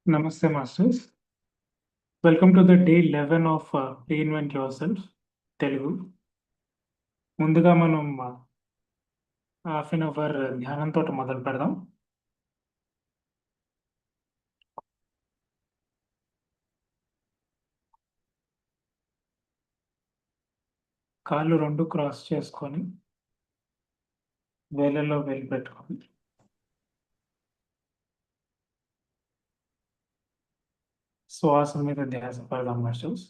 Namaste, Masters. Welcome to the day 11 of Reinvent Yourself, Telugu. ముందుగా మనం half an hour ధ్యానంతో మొదలు పెడదాం. కాళ్ళు రెండు క్రాస్ చేసుకొని వేళ్ళలో వేలు పెట్టుకొని శ్వాస మీద ధ్యాస పెడదాం మాస్టర్స్.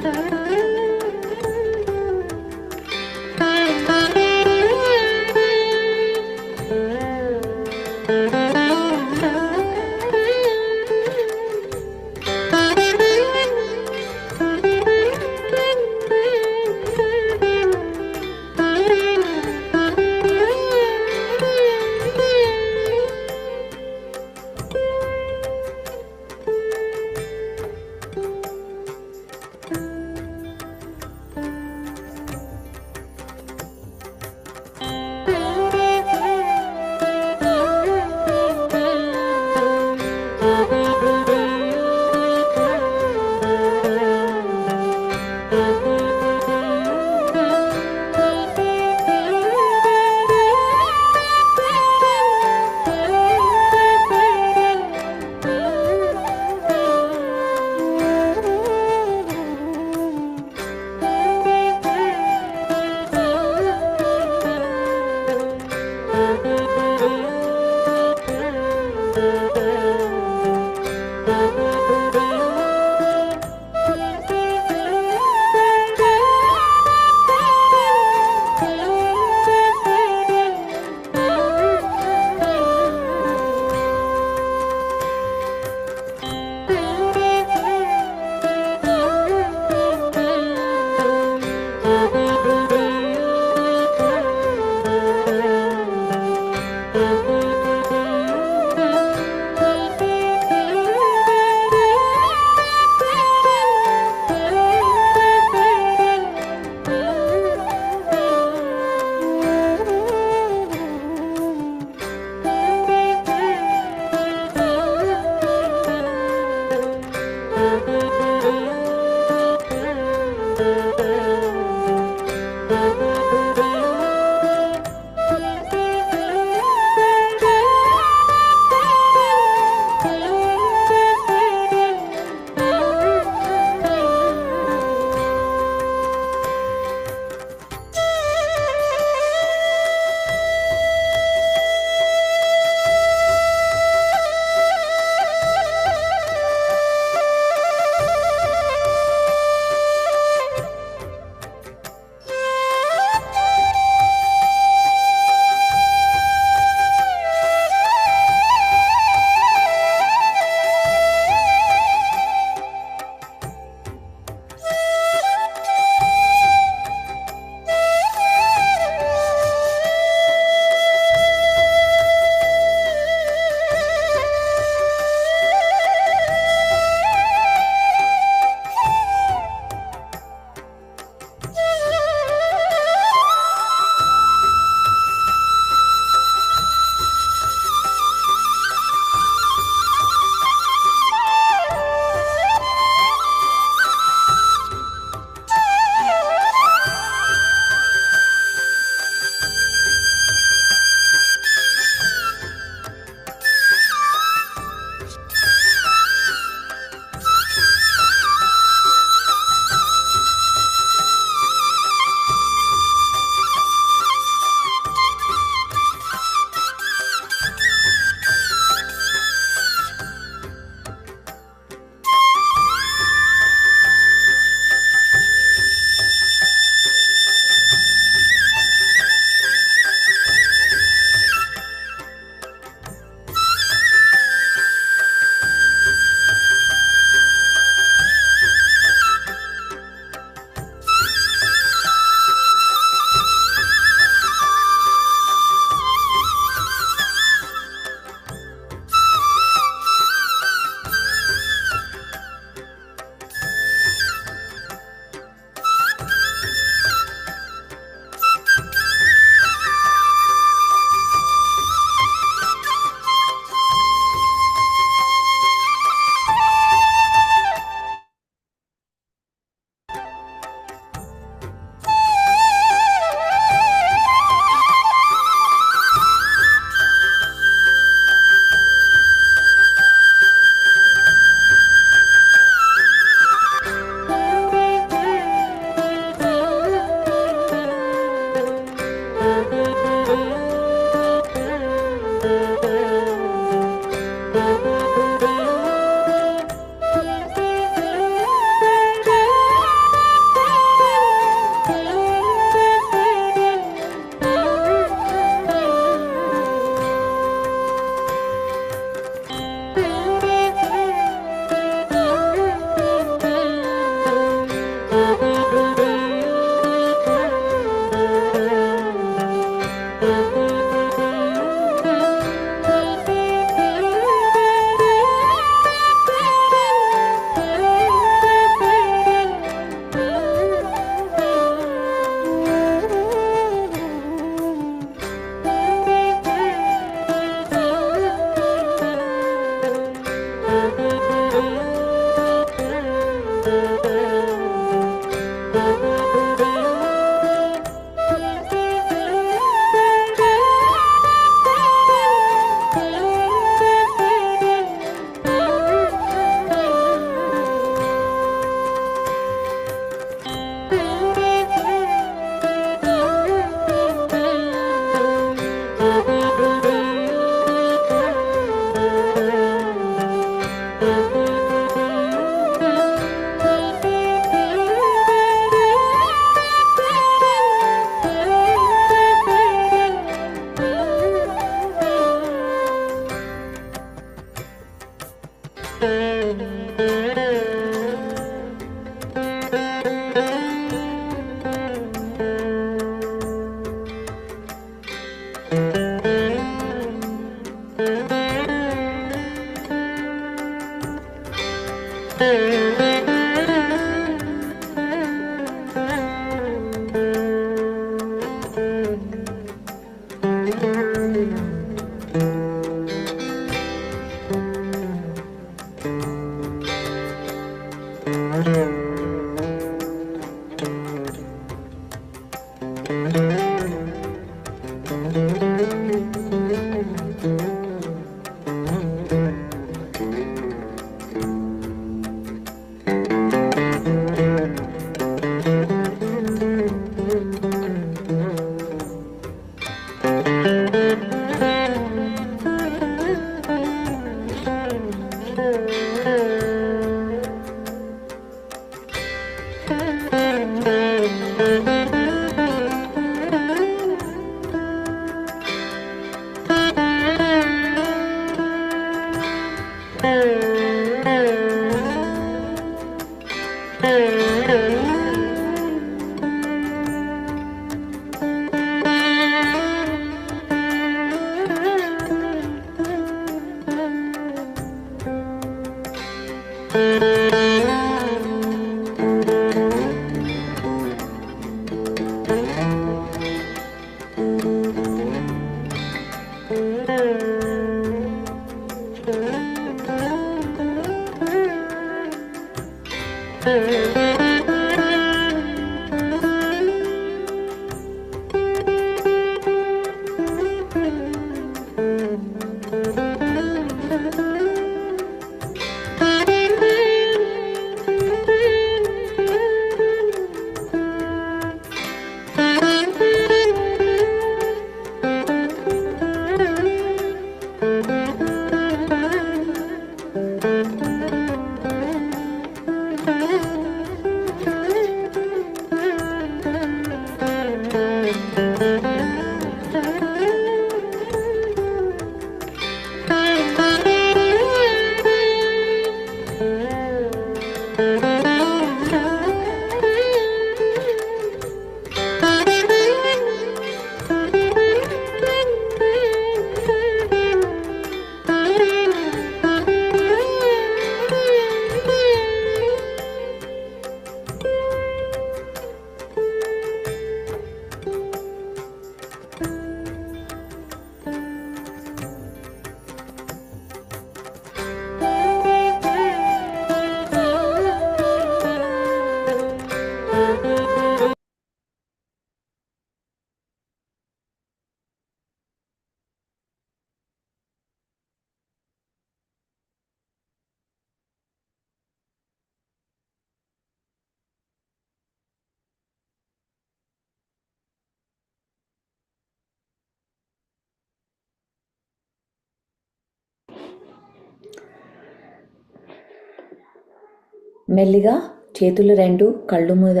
మెల్లిగా చేతులు రెండు కళ్ళు మీద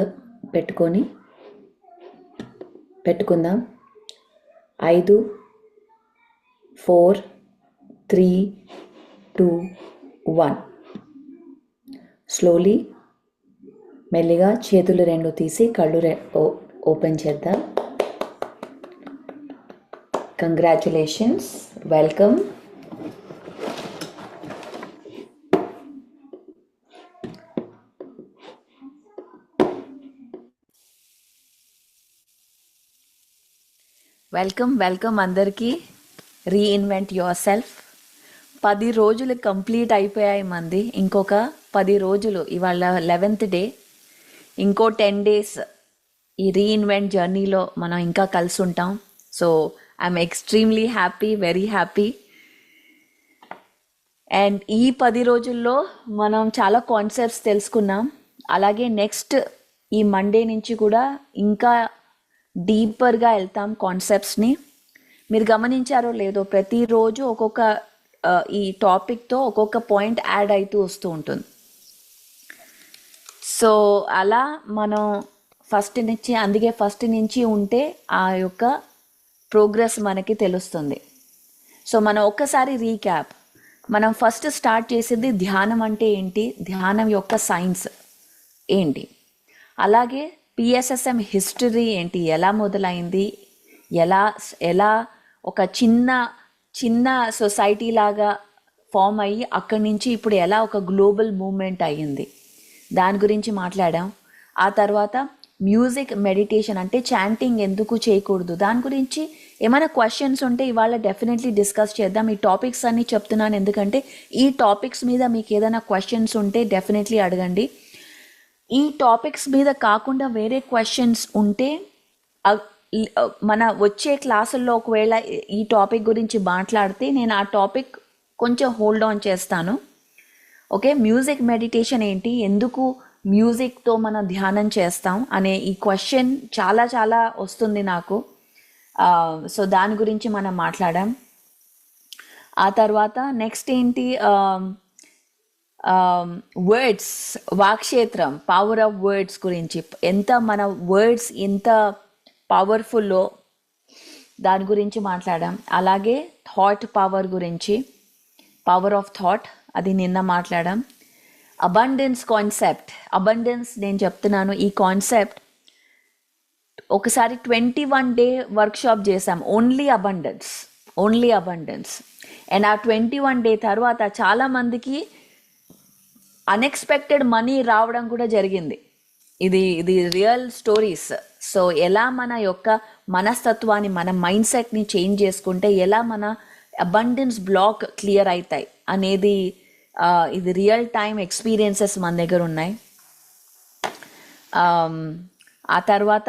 పెట్టుకుందాం. 5, 4, 3, 2, 1. స్లోలీ మెల్లిగా చేతులు రెండు తీసి కళ్ళు ఓపెన్ చేద్దాం. Congratulations, welcome. వెల్కమ్ అందరికీ. రీఇన్వెంట్ యువర్ సెల్ఫ్ 10 రోజులు కంప్లీట్ అయిపోయాయి మంది. ఇంకొక 10 రోజులు, ఇవాళ 11th డే, ఇంకో 10 days ఈ రీఇన్వెంట్ జర్నీలో మనం ఇంకా కలిసి ఉంటాం. So I'm extremely happy, very happy. And ఈ 10 రోజుల్లో మనం చాలా కాన్సెప్ట్స్ తెలుసుకున్నాం. అలాగే నెక్స్ట్ ఈ మండే నుంచి కూడా ఇంకా డీపర్గా వెళ్తాం కాన్సెప్ట్స్ని. మీరు గమనించారో లేదో, ప్రతిరోజు ఒక్కొక్క ఈ టాపిక్తో ఒక్కొక్క పాయింట్ యాడ్ అవుతూ వస్తూ ఉంటుంది. సో అలా మనం అందుకే ఫస్ట్ నుంచి ఉంటే ఆ యొక్క ప్రోగ్రెస్ మనకి తెలుస్తుంది. సో మనం ఒక్కసారి రీక్యాప్. మనం ఫస్ట్ స్టార్ట్ చేసేది ధ్యానం అంటే ఏంటి, ధ్యానం యొక్క సైన్స్ ఏంటి, అలాగే పిఎస్ఎస్ఎం హిస్టరీ ఏంటి, ఎలా మొదలైంది, ఎలా ఒక చిన్న సొసైటీ లాగా ఫామ్ అయ్యి అక్కడి నుంచి ఇప్పుడు ఎలా ఒక గ్లోబల్ మూవ్మెంట్ అయ్యింది, దాని గురించి మాట్లాడాం. ఆ తర్వాత మ్యూజిక్ మెడిటేషన్ అంటే చాంటింగ్ ఎందుకు చేయకూడదు, దాని గురించి ఏమైనా క్వశ్చన్స్ ఉంటే ఇవాళ డెఫినెట్లీ డిస్కస్ చేద్దాం. ఈ టాపిక్స్ అన్నీ చెప్తున్నాను ఎందుకంటే ఈ టాపిక్స్ మీద మీకు ఏదైనా క్వశ్చన్స్ ఉంటే డెఫినెట్లీ అడగండి. ఈ టాపిక్స్ మీద కాకుండా వేరే క్వశ్చన్స్ ఉంటే మన వచ్చే క్లాసుల్లో ఒకవేళ ఈ టాపిక్ గురించి మాట్లాడితే నేను ఆ టాపిక్ కొంచెం హోల్డ్ ఆన్ చేస్తాను. ఓకే, మ్యూజిక్ మెడిటేషన్ ఏంటి, ఎందుకు మ్యూజిక్తో మనం ధ్యానం చేస్తాం అనే ఈ క్వశ్చన్ చాలా చాలా వస్తుంది నాకు. సో దాని గురించి మనం మాట్లాడాం. ఆ తర్వాత నెక్స్ట్ ఏంటి, వర్డ్స్, వాక్క్షేత్రం, పవర్ ఆఫ్ వర్డ్స్ గురించి, ఎంత మన వర్డ్స్ ఎంత పవర్ఫుల్లో దాని గురించి మాట్లాడాం. అలాగే థాట్ పవర్ గురించి, పవర్ ఆఫ్ థాట్, అది నిన్న మాట్లాడాం. అబండెన్స్ కాన్సెప్ట్, అబండెన్స్ నేను చెప్తున్నాను, ఈ కాన్సెప్ట్ ఒకసారి 21 డే వర్క్షాప్ చేసాం, only abundance, only abundance. And ఆ 21 డే తర్వాత చాలామందికి అన్ఎక్స్పెక్టెడ్ మనీ రావడం కూడా జరిగింది. ఇది రియల్ స్టోరీస్. సో ఎలా మన యొక్క మనస్తత్వాన్ని, మన మైండ్ సెట్ని చేంజ్ చేసుకుంటే ఎలా మన అబండెన్స్ బ్లాక్ క్లియర్ అవుతాయి అనేది ఇది రియల్ టైం ఎక్స్పీరియన్సెస్ మన దగ్గర ఉన్నాయి. ఆ తర్వాత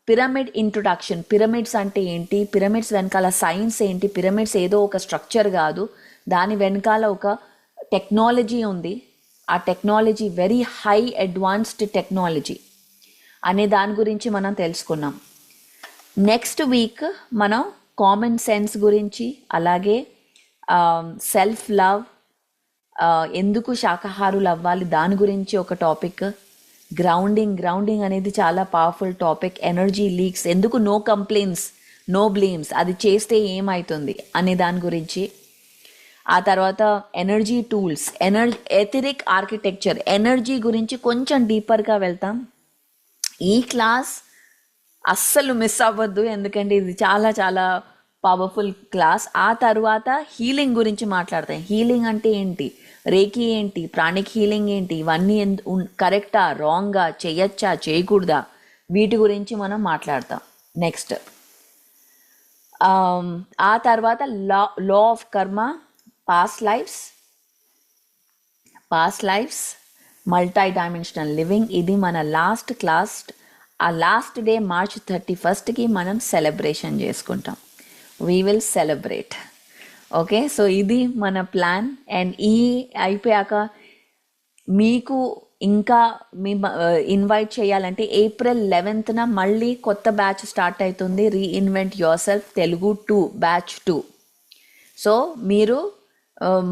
పిరమిడ్ ఇంట్రొడక్షన్, పిరమిడ్స్ అంటే ఏంటి, పిరమిడ్స్ వెనకాల సైన్స్ ఏంటి, పిరమిడ్స్ ఏదో ఒక స్ట్రక్చర్ కాదు, దాని వెనకాల ఒక టెక్నాలజీ ఉంది, ఆ technology very high advanced technology అనే దాని గురించి మనం తెలుసుకున్నాం. నెక్స్ట్ వీక్ మనం కామన్ సెన్స్ గురించి, అలాగే సెల్ఫ్ లవ్, ఎందుకు శాకాహారులు అవ్వాలి దాని గురించి ఒక టాపిక్, గ్రౌండింగ్ అనేది చాలా పవర్ఫుల్ టాపిక్, ఎనర్జీ లీక్స్, ఎందుకు నో కంప్లైంట్స్ నో బ్లేమ్స్, అది చేస్తే ఏమవుతుంది అనే దాని గురించి. ఆ తర్వాత energy tools, etheric architecture, energy గురించి కొంచెం డీపర్గా వెళ్తాం. ఈ క్లాస్ అస్సలు మిస్ అవ్వద్దు, ఎందుకంటే ఇది చాలా చాలా పవర్ఫుల్ క్లాస్. ఆ తర్వాత హీలింగ్ గురించి మాట్లాడతాం. హీలింగ్ అంటే ఏంటి, రేకి ఏంటి, ప్రాణిక్ హీలింగ్ ఏంటి, ఇవన్నీ కరెక్టా రాంగా, చేయొచ్చా చేయకూడదా, వీటి గురించి మనం మాట్లాడతాం నెక్స్ట్. ఆ తర్వాత law of karma, past lives, multi dimensional living, ఇది మన లాస్ట్ క్లాస్. ఆ లాస్ట్ డే March 31st మనం సెలబ్రేషన్ చేసుకుంటాం. We will celebrate. Okay, so ఇది మన ప్లాన్. అండ్ ఈ అయిపోయాక మీకు ఇంకా మీ ఇన్వైట్ చేయాలంటే April 11th మళ్ళీ కొత్త బ్యాచ్ స్టార్ట్ అవుతుంది, reinvent your self Telugu 2 batch 2. So మీరు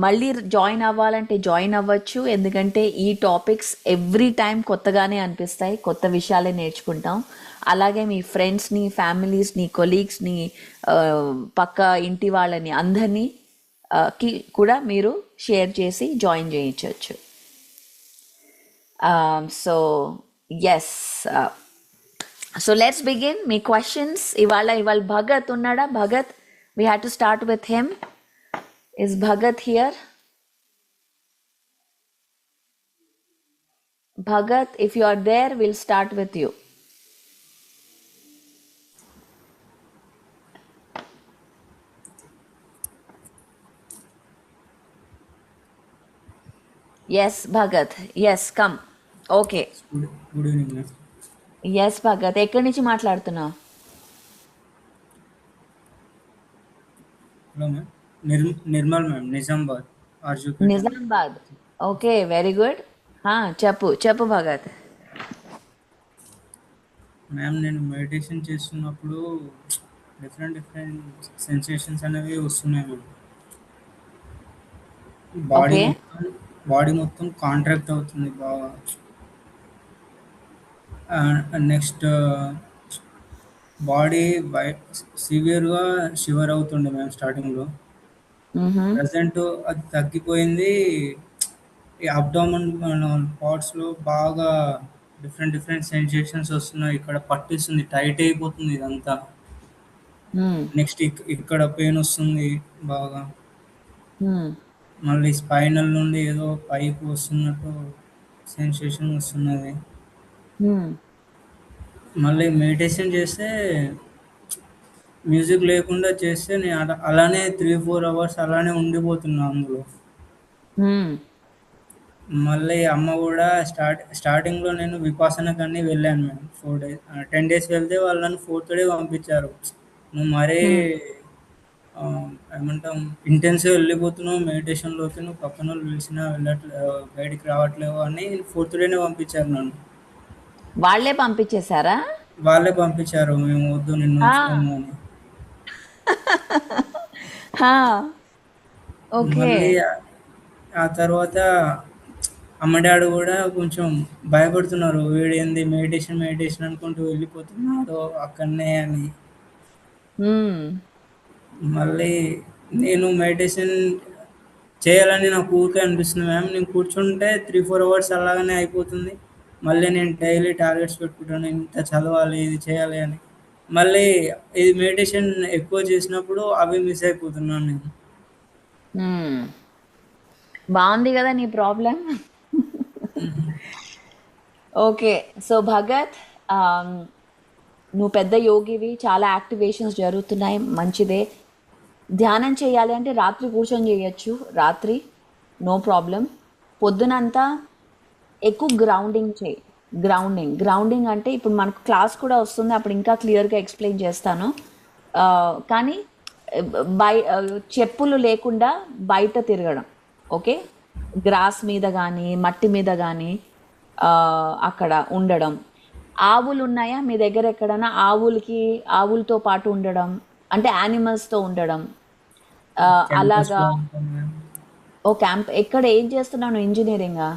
మళ్ళీ జాయిన్ అవ్వాలంటే జాయిన్ అవ్వచ్చు, ఎందుకంటే ఈ టాపిక్స్ ఎవ్రీ టైం కొత్తగానే అనిపిస్తాయి, కొత్త విషయాలే నేర్చుకుంటాం. అలాగే మీ ఫ్రెండ్స్ని, ఫ్యామిలీస్ని, కొలీగ్స్ని, పక్క ఇంటి వాళ్ళని అందరినీ కి కూడా మీరు షేర్ చేసి జాయిన్ చేయించవచ్చు. So yes, so let's begin. మీ క్వశ్చన్స్ ఇవాళ భగత్ ఉన్నాడా? Bhagat, we have to start with him. Is Bhagat here? Bhagat, if you are there, we'll start with you. Yes, Bhagat. Yes, come. Okay. Good evening ma'am. Yes, Bhagat. ఎక్కడి నుంచి మాట్లాడుతున్నావు? Hello ma'am, Nirmal ma'am, Nizamabad Arjupeta. Nizamabad. Okay, very good. చెప్పు Bhagat. Ma'am, నేను meditation చేస్తున్నప్పుడు different sensations అనేవి వస్తున్నాయి ma'am. Body okay. మొత్తం body మొత్తం కాంట్రాక్ట్ అవుతుంది బాగా. నెక్స్ట్ బాడీ సివియర్గా షివర్ అవుతుండే మ్యామ్ స్టార్టింగ్లో. ప్రజెంట్ అది తగ్గిపోయింది. ఈ అబ్డామన్ పార్ట్స్లో బాగా డిఫరెంట్ సెన్సేషన్స్ వస్తున్నాయి. ఇక్కడ పట్టేస్తుంది, టైట్ అయిపోతుంది ఇదంతా. నెక్స్ట్ ఇక్కడ పెయిన్ వస్తుంది బాగా. మళ్ళీ స్పైనల్ నుండి ఏదో పైకి వస్తున్నట్టు సెన్సేషన్ వస్తున్నది. మళ్ళీ మెడిటేషన్ చేస్తే, మ్యూజిక్ లేకుండా చేస్తే నేను అలానే 3-4 hours అలానే ఉండిపోతున్నా అందులో. మళ్ళీ అమ్మ కూడా స్టార్టింగ్లో నేను విపాసనకు అన్నీ వెళ్ళాను మేము. 10 days వెళ్తే వాళ్ళని 4th day పంపించారు. నువ్వు మరీ ఏమంటాం ఇంటెన్సివ్ వెళ్ళిపోతున్నావు మెడిటేషన్లోకి, నువ్వు పక్కన వాళ్ళు పిలిచినా బయటికి రావట్లేవు అని 4th day పంపించారు నన్ను. వాళ్ళే పంపించేశారా? వాళ్ళే పంపించారు, మేము వద్దు నిన్ను ఉంచుకోము అని. ఓకే. మళ్ళీ ఆ తర్వాత అమ్మ డాడీ కూడా కొంచెం భయపడుతున్నారు, వీడేంది మెడిటేషన్ మెడిటేషన్ అనుకుంటూ వెళ్ళిపోతున్నాడు అక్కడనే అని. మ్మ్. మళ్ళీ నేను మెడిటేషన్ చేయాలని నాకు ఊరికే అనిపిస్తుంది మ్యామ్. నేను కూర్చుంటే 3-4 అవర్స్ అలాగనే అయిపోతుంది. మళ్ళీ నేను డైలీ టార్గెట్స్ పెట్టుకుంటాను, ఇంత చదవాలి ఇది చేయాలి అని. మళ్ళీ ఇది మెడిటేషన్ ఎక్కువ చేసినప్పుడు అవి మిస్ అయిపోతున్నాను నేను. మ్మ్. బాగుంది కదా నీ ప్రాబ్లం. ఓకే, సో భగత్, నువ్వు పెద్ద యోగివి, చాలా యాక్టివేషన్స్ జరుగుతున్నాయి, మంచిదే. ధ్యానం చేయాలి అంటే రాత్రి కూర్చొని చేయొచ్చు, రాత్రి నో ప్రాబ్లం. పొద్దునంతా ఎక్కువ గ్రౌండింగ్ చేయి. గ్రౌండింగ్ అంటే ఇప్పుడు మనకు క్లాస్ కూడా వస్తుంది, అప్పుడు ఇంకా క్లియర్గా ఎక్స్ప్లెయిన్ చేస్తాను. కానీ చెప్పులు లేకుండా బయట తిరగడం, ఓకే? గ్రాస్ మీద కానీ మట్టి మీద కానీ అక్కడ ఉండడం. ఆవులు ఉన్నాయా మీ దగ్గర ఎక్కడైనా? ఆవులతో పాటు ఉండడం అంటే యానిమల్స్తో ఉండడం, అలాగా. క్యాంపస్లో ఉంటాను మ్యామ్. ఓ క్యాంప్ ఎక్కడ ఏం చేస్తున్నాను? ఇంజనీరింగా?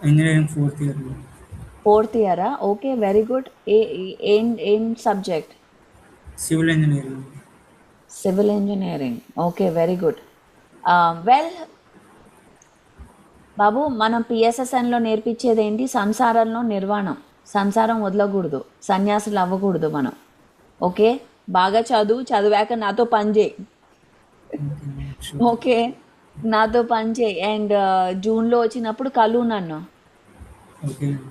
Engineering 4th year. 4th ఇయరా? Okay, very good. ఏం ఏం subject? Civil engineering. Civil engineering, okay, very good. Well బాబు, మనం పిఎస్ఎస్ఎన్లో నేర్పించేది ఏంటి? సంసారంలో నిర్వాణం. సంసారం వదలకూడదు, సన్యాసులు అవ్వకూడదు మనం, ఓకే? బాగా చదివాక నాతో పని చేయి, ఓకే మ్యామ్, షూర్. ఓకే? నాతో పని చేయి. అండ్ జూన్లో వచ్చినప్పుడు కలు నన్ను, ఓకే మ్యామ్.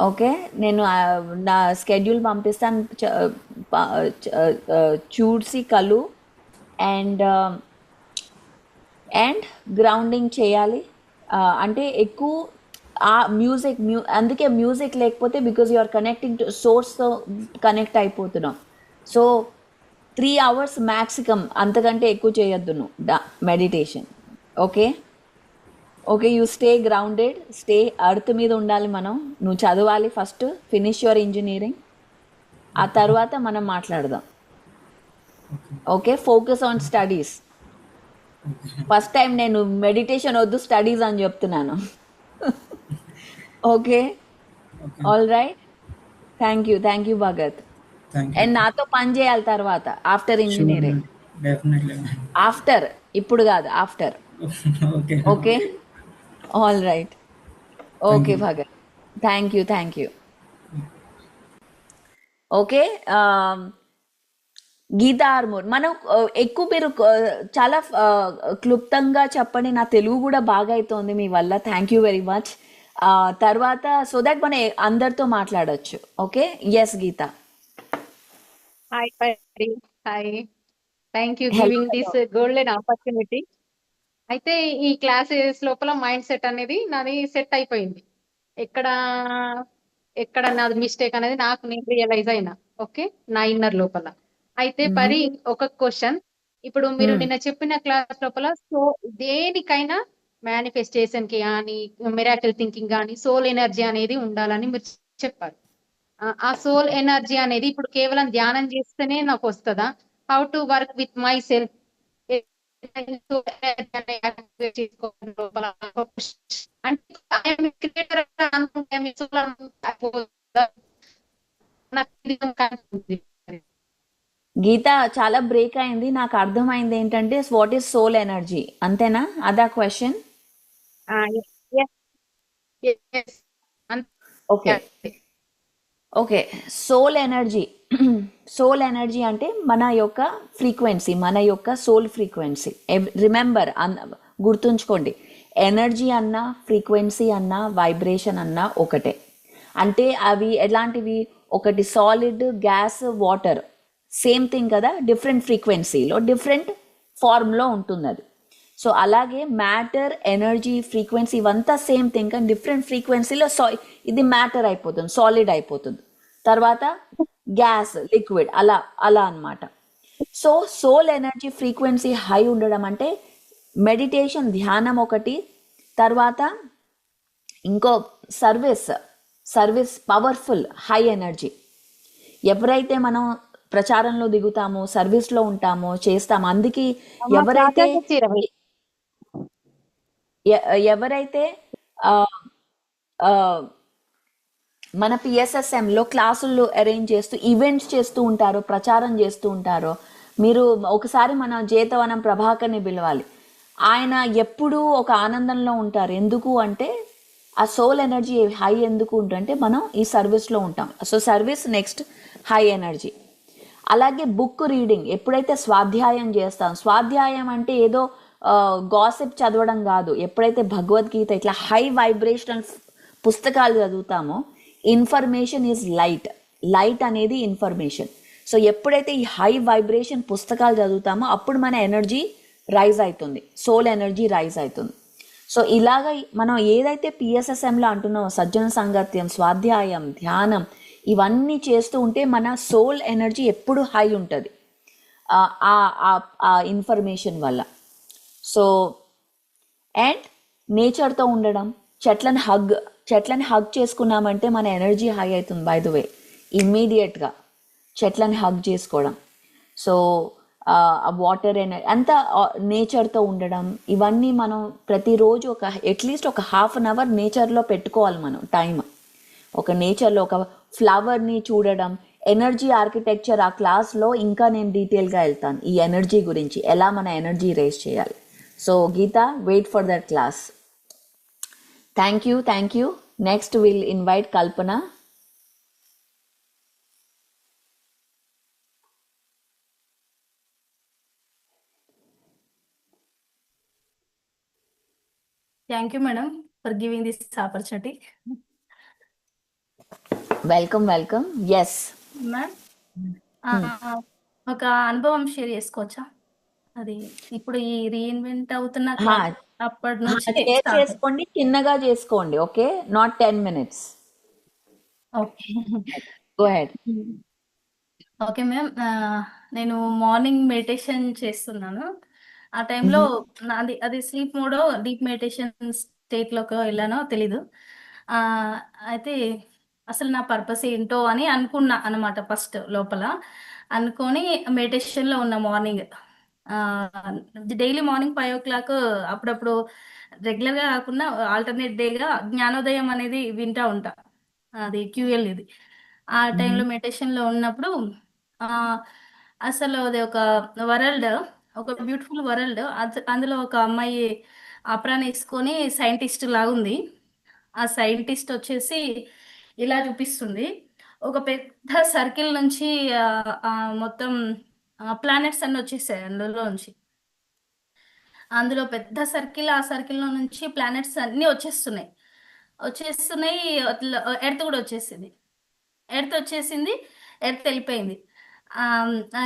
ఓకే? నేను నా స్కెడ్యూల్ పంపిస్తాను, చూసి కలు. అండ్ అండ్ గ్రౌండింగ్ చేయాలి. అంటే ఎక్కువ ఆ అందుకే మ్యూజిక్ లేకపోతే, because you are connecting to సోర్స్తో కనెక్ట్ అయిపోతున్నాం. సో 3 hours మ్యాక్సిమం, అంతకంటే ఎక్కువ చేయొద్దు నువ్వు meditation, okay? Okay, you stay grounded, stay earth మీద ఉండాలి మనం. నువ్వు చదవాలి ఫస్ట్, ఫినిష్ యువర్ ఇంజనీరింగ్, ఆ తర్వాత మనం మాట్లాడదాం, okay? Focus on studies. First time నేను మెడిటేషన్ వద్దు స్టడీస్ అని చెప్తున్నాను, okay? Okay all right, thank you Bhagat. Thank you. And నాతో పని చేయాలి తర్వాత, after sure engineering. Ma'am, definitely ma'am. After, ఇప్పుడు కాదు, after, okay okay? All right, thank okay you. Bhagat, thank you. Okay, Geeta Armoor, మనం ఎక్కువ మీరు చాలా క్లుప్తంగా చెప్పండి, నా తెలుగు కూడా బాగా అవుతోంది మీ వల్ల, థ్యాంక్ యూ వెరీ మచ్. తర్వాత సో దట్ మనం అందరితో మాట్లాడొచ్చు, okay? Yes Geeta. Hi, Pari. Hi. Thank you hello giving this golden opportunity. అయితే ఈ క్లాసెస్ లోపల మైండ్ సెట్ అనేది నాది సెట్ అయిపోయింది. ఎక్కడ ఎక్కడ నాది మిస్టేక్ అనేది నాకు నేను రియలైజ్ అయినా, ఓకే, నా ఇన్నర్ లోపల. అయితే పరి, ఒక క్వశ్చన్. ఇప్పుడు మీరు నిన్న చెప్పిన క్లాస్ లోపల దేనికైనా మేనిఫెస్టేషన్ కి కానీ మిరాకిల్ థింకింగ్ కానీ సోల్ ఎనర్జీ అనేది ఉండాలని మీరు చెప్పారు. ఆ సోల్ ఎనర్జీ అనేది ఇప్పుడు కేవలం ధ్యానం చేస్తేనే నాకు వస్తుందా? How to work with my self అంటే గీత చాలా బ్రేక్ అయింది, నాకు అర్థమైంది ఏంటంటే వాట్ ఈస్ సోల్ ఎనర్జీ, అంతేనా? అదా question? Okay, okay. Soul energy అంటే మన యొక్క ఫ్రీక్వెన్సీ, మన యొక్క సోల్ ఫ్రీక్వెన్సీ. రిమెంబర్, గుర్తుంచుకోండి, ఎనర్జీ అన్నా ఫ్రీక్వెన్సీ అన్నా వైబ్రేషన్ అన్నా ఒకటే. అంటే అవి ఎలాంటివి? ఒకటి solid, gas, water, same thing కదా, డిఫరెంట్ ఫ్రీక్వెన్సీలో డిఫరెంట్ ఫార్మ్లో ఉంటుంది అది. సో అలాగే మ్యాటర్, ఎనర్జీ, ఫ్రీక్వెన్సీ ఇవంతా సేమ్ థింగ్, కానీ డిఫరెంట్ ఫ్రీక్వెన్సీలో ఇది మ్యాటర్ అయిపోతుంది, సాలిడ్ అయిపోతుంది, తర్వాత గ్యాస్, లిక్విడ్, అలా అలా అనమాట. So soul energy frequency high ఉండడం అంటే మెడిటేషన్, ధ్యానం ఒకటి, తర్వాత ఇంకో సర్వీస్ పవర్ఫుల్ హై ఎనర్జీ. ఎవరైతే మనం ప్రచారంలో దిగుతామో, సర్వీస్లో ఉంటామో, చేస్తామో, అందుకే ఎవరైతే మన పిఎస్ఎస్ఎంలో క్లాసులు అరేంజ్ చేస్తూ ఈవెంట్స్ చేస్తూ ఉంటారు, ప్రచారం చేస్తూ ఉంటారు. మీరు ఒకసారి మన జేతవనం ప్రభాకర్ని పిలవాలి. ఆయన ఎప్పుడూ ఒక ఆనందంలో ఉంటారు. ఎందుకు అంటే ఆ సోల్ ఎనర్జీ హై ఎందుకు ఉంటుందంటే మనం ఈ సర్వీస్లో ఉంటాం. So service next high energy. అలాగే బుక్ రీడింగ్, ఎప్పుడైతే స్వాధ్యాయం చేస్తాం, స్వాధ్యాయం అంటే ఏదో గాసిప్ చదవడం కాదు. ఎప్పుడైతే భగవద్గీత ఇట్లా హై వైబ్రేషనల్ పుస్తకాలు చదువుతామో, ఇన్ఫర్మేషన్ ఈజ్ లైట్, లైట్ అనేది ఇన్ఫర్మేషన్. సో ఎప్పుడైతే ఈ హై వైబ్రేషన్ పుస్తకాలు చదువుతామో అప్పుడు మన ఎనర్జీ రైజ్ అవుతుంది, సోల్ ఎనర్జీ రైజ్ అవుతుంది. సో ఇలాగ మనం ఏదైతే పిఎస్ఎస్ఎంలో అంటున్నామో సజ్జన సంగత్యం, స్వాధ్యాయం, ధ్యానం ఇవన్నీ చేస్తూ ఉంటే మన సోల్ ఎనర్జీ ఎప్పుడు హై ఉంటుంది ఆ ఇన్ఫర్మేషన్ వల్ల. సో అండ్ నేచర్తో ఉండడం, చెట్లని హగ్ చేసుకున్నామంటే మన ఎనర్జీ హై అవుతుంది. బై ద వే ఇమ్మీడియట్గా చెట్లని హగ్ చేసుకోవడం, సో వాటర్ ఎనర్జీ అంతా నేచర్తో ఉండడం, ఇవన్నీ మనం ప్రతిరోజు అట్లీస్ట్ ఒక హాఫ్ అన్ అవర్ నేచర్లో పెట్టుకోవాలి మనం టైం. ఒక నేచర్లో ఒక ఫ్లవర్ని చూడడం, ఎనర్జీ ఆర్కిటెక్చర్ ఆ క్లాస్లో ఇంకా నేను డీటెయిల్గా వెళ్తాను ఈ ఎనర్జీ గురించి, ఎలా మన ఎనర్జీ రేస్ చేయాలి. So Geeta, wait for that class. Thank you. Next will invite Kalpana. Thank you, madam, for giving this opportunity. Welcome. Yes ma'am, ఒక అనుభవం షేర్ చేసుకోవచ్చా? అది ఇప్పుడు ఈ రీఇన్వెంట్ అవుతున్న క్లాస్ అప్పటి నుంచి షేర్ స్టార్ట్. చేసుకోండి, చిన్నగా చేసుకోండి. Okay, not 10 minutes. Okay. Go head. Okay ma'am, నేను మార్నింగ్ మెడిటేషన్ చేస్తున్నాను. ఆ టైంలో అది స్లీప్ మోడో డీప్ మెడిటేషన్ స్టేట్లోకి వెళ్ళానో తెలీదు. ఆ, అయితే అసలు నా పర్పస్ ఏంటో అని అనుకున్నా అనమాట. ఫస్ట్ లోపల అనుకొని మెడిటేషన్లో ఉన్న మార్నింగ్, డైలీ మార్నింగ్ 5 o'clock, అప్పుడప్పుడు రెగ్యులర్గా కాకుండా ఆల్టర్నేట్ డేగా జ్ఞానోదయం అనేది వింటా ఉంటా. అది క్యూఎల్ ఇది. ఆ టైంలో మెడిటేషన్లో ఉన్నప్పుడు ఆ, అసలు అది ఒక వరల్డ్, ఒక బ్యూటిఫుల్ వరల్డ్. అందులో ఒక అమ్మాయి అప్రాన్ వేసుకొని సైంటిస్ట్ లాగుంది. ఆ సైంటిస్ట్ వచ్చేసి ఇలా చూపిస్తుంది. ఒక పెద్ద సర్కిల్ నుంచి ఆ, ఆ, మొత్తం ప్లానెట్స్ అన్ని వచ్చేసాయి అందులో పెద్ద సర్కిల్. ఆ సర్కిల్లో నుంచి ప్లానెట్స్ అన్నీ వచ్చేస్తున్నాయి. ఎర్త్ కూడా వచ్చేసింది. ఎర్త్ వెళ్ళిపోయింది.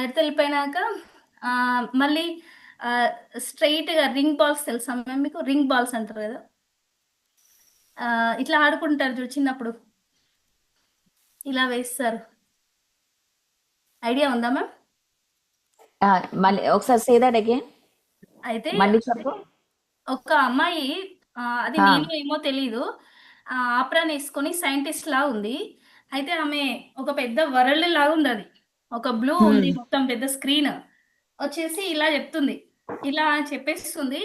ఎర్త్ వెళ్ళిపోయినాక మళ్ళీ స్ట్రైట్గా రింగ్ బాల్స్ తెలుసా మ్యామ్ మీకు? రింగ్ బాల్స్ అంటారు కదా, ఇట్లా ఆడుకుంటారు చూడు చిన్నప్పుడు, ఇలా వేస్తారు. ఐడియా ఉందా మ్యామ్? మళ్ళీ ఒకసారి సే దట్ అగైన్. అయితే మళ్ళీ చెప్పు. ఒక అమ్మాయి, అది నేను ఏమో తెలీదు, ఆప్రాన్ వేసుకొని సైంటిస్ట్ లా ఉంది. అయితే ఆమె ఒక పెద్ద వరల్డ్ లాగా ఉంది. అది ఒక బ్లూ ఉంది, మొత్తం పెద్ద స్క్రీన్ వచ్చేసి ఇలా చెప్తుంది, ఇలా చెప్పేస్తుంది.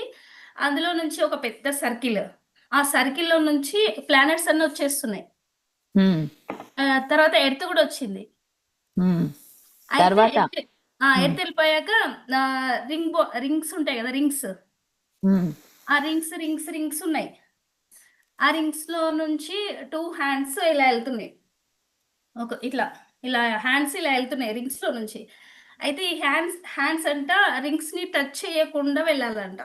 అందులో నుంచి ఒక పెద్ద సర్కిల్, ఆ సర్కిల్లో నుంచి ప్లానెట్స్ అన్ని వచ్చేస్తున్నాయి. తర్వాత ఎర్త్ కూడా వచ్చింది. అయితే తర్వాత ఎర్త్ వెళ్ళిపోయాక రింగ్స్ ఉంటాయి కదా, ఆ రింగ్స్ ఉన్నాయి. ఆ రింగ్స్ లో నుంచి 2 హ్యాండ్స్ ఇలా వెళ్తున్నాయి. ఇట్లా ఇలా హ్యాండ్స్ ఇలా వెళ్తున్నాయి రింగ్స్ లో నుంచి. అయితే ఈ హ్యాండ్స్ అంట రింగ్స్ ని టచ్ చేయకుండా వెళ్ళాలంట.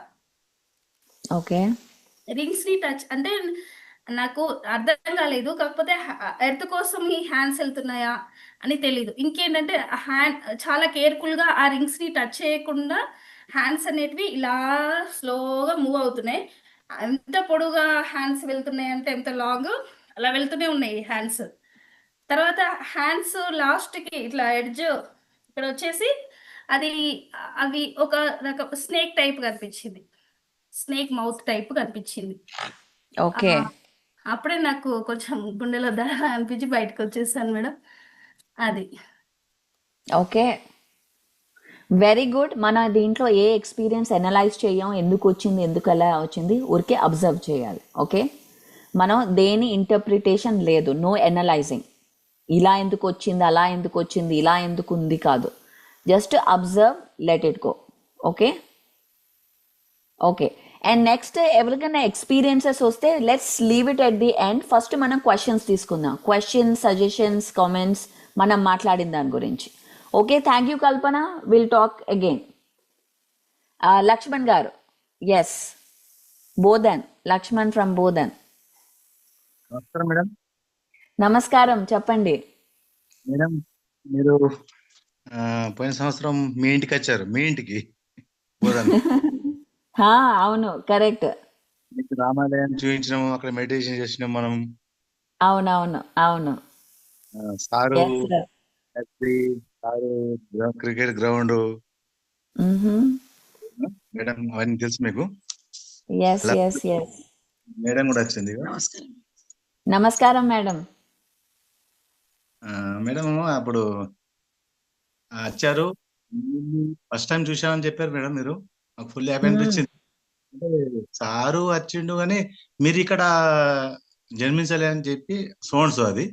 ఓకే, రింగ్స్ ని టచ్ అంటే నాకు అర్థం కాలేదు. కాకపోతే ఎర్త్ కోసం ఈ హ్యాండ్స్ వెళ్తున్నాయా అని తెలీదు. ఇంకేంటంటే చాలా కేర్ఫుల్ గా ఆ రింగ్స్ ని టచ్ చేయకుండా హ్యాండ్స్ అనేటివి ఇలా స్లోగా మూవ్ అవుతున్నాయి. ఎంత పొడుగా హ్యాండ్స్ వెళ్తున్నాయి అంటే ఎంత లాంగ్, అలా వెళ్తూనే ఉన్నాయి హ్యాండ్స్. తర్వాత హ్యాండ్స్ లాస్ట్ కి ఇట్లా ఎడ్జ్ ఇక్కడ వచ్చేసి అవి ఒక రకం స్నేక్ టైప్ కనిపించింది, స్నేక్ మౌత్ టైప్ కనిపించింది. ఓకే, అప్పుడే నాకు కొంచెం గుండెలో దడ అనిపించి బయటకు వచ్చేసాను మేడం. అది ఓకే, వెరీ గుడ్. మన దీంట్లో ఏ ఎక్స్పీరియన్స్ అనలైజ్ చేయం, ఎందుకు వచ్చింది, ఎందుకు ఎలా వచ్చింది, ఊరికే అబ్జర్వ్ చేయాలి. ఓకే, మనం దేని ఇంటర్ప్రిటేషన్ లేదు, నో ఎనలైజింగ్. ఇలా ఎందుకు వచ్చింది, అలా ఎందుకు వచ్చింది, ఇలా ఎందుకు ఉంది కాదు. Just observe, let it go. Okay okay. And next ఎవరికైనా ఎక్స్పీరియన్సెస్ వస్తే let's leave it at the end. First మనం క్వశ్చన్స్ తీసుకుందాం. క్వశ్చన్స్, సజెషన్స్, కామెంట్స్ మనం మాట్లాడిన దాని గురించి. Okay, thank you Kalpana. Will talk again. Laxman garu, yes, Bodhan, Laxman from Bodhan. నమస్కారం మేడం. నమస్కారం, చెప్పండి. మేడం, మీరు పోయిన సంవత్సరం మీ ఇంటికి వచ్చారు, మీ ఇంటికి బోధన్. హా, అవును, కరెక్ట్. మీకు రామాలయాన్ని చూపించినాము, అక్కడ మెడిటేషన్ చేసినాం మనం. అవునవును అవును. Sir yes sir. Sir cricket ground madam, అవన్నీ తెలుసు మీకు. ఎస్ అలా ఎస్ ఎస్. మేడం కూడా వచ్చింది. నమస్కారం మేడం. మేడం అప్పుడు వచ్చారు, ఫస్ట్ టైం చూసామని చెప్పారు మేడం మీరు. నాకు ఫుల్ హ్యాపీ అనిపించింది. అంటే సారు వచ్చిండు కానీ మీరు ఇక్కడ జన్మించాలి అని చెప్పి సో అది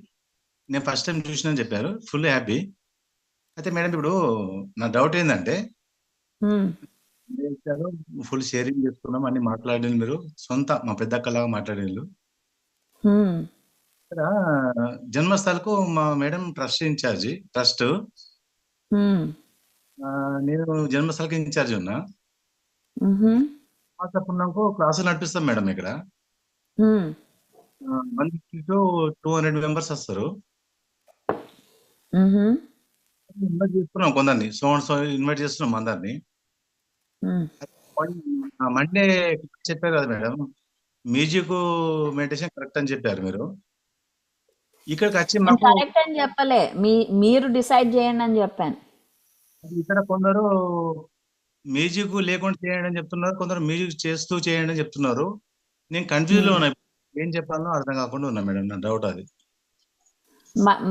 నేను ఫస్ట్ టైం చూసినని చెప్పారు. Full happy. అయితే మేడం ఇప్పుడు నా డౌట్ ఏంటంటే, ఫుల్ షేరింగ్ చేసుకున్నాం, అన్ని మాట్లాడిన మీరు సొంత మా పెద్దక్కలాగా మాట్లాడిన ఇక్కడ జన్మస్థలకు మా మేడం ట్రస్ట్ ఇన్ఛార్జి, ట్రస్ట్. నేను జన్మస్థలకి ఇన్ఛార్జి ఉన్నా. మాసపున్నాకు క్లాసులు నడిపిస్తాం మేడం ఇక్కడ. 150 to 200 మెంబర్స్ వస్తారు. ఇన్వైట్ చేస్తున్నాం కొందరిని, సో ఇన్వైట్ చేస్తున్నాం అందరిని. మండే చెప్పారు కదా మేడం, మ్యూజిక్ మెడిటేషన్ కరెక్ట్ అని చెప్పారు మీరు. ఇక్కడికి వచ్చి నేను మాకు కరెక్ట్ అని చెప్పలే, మీరు డిసైడ్ చేయండి అని చెప్పాను. ఇక్కడ కొందరు మ్యూజిక్ లేకుండా చేయండి అని చెప్తున్నారు, కొందరు మ్యూజిక్ చేస్తూ చేయండి అని చెప్తున్నారు. నేను కన్ఫ్యూజ్ లో ఉన్నా, ఏం చెప్పాలో అర్థం కాకుండా ఉన్నా మేడం. నా డౌట్ అది.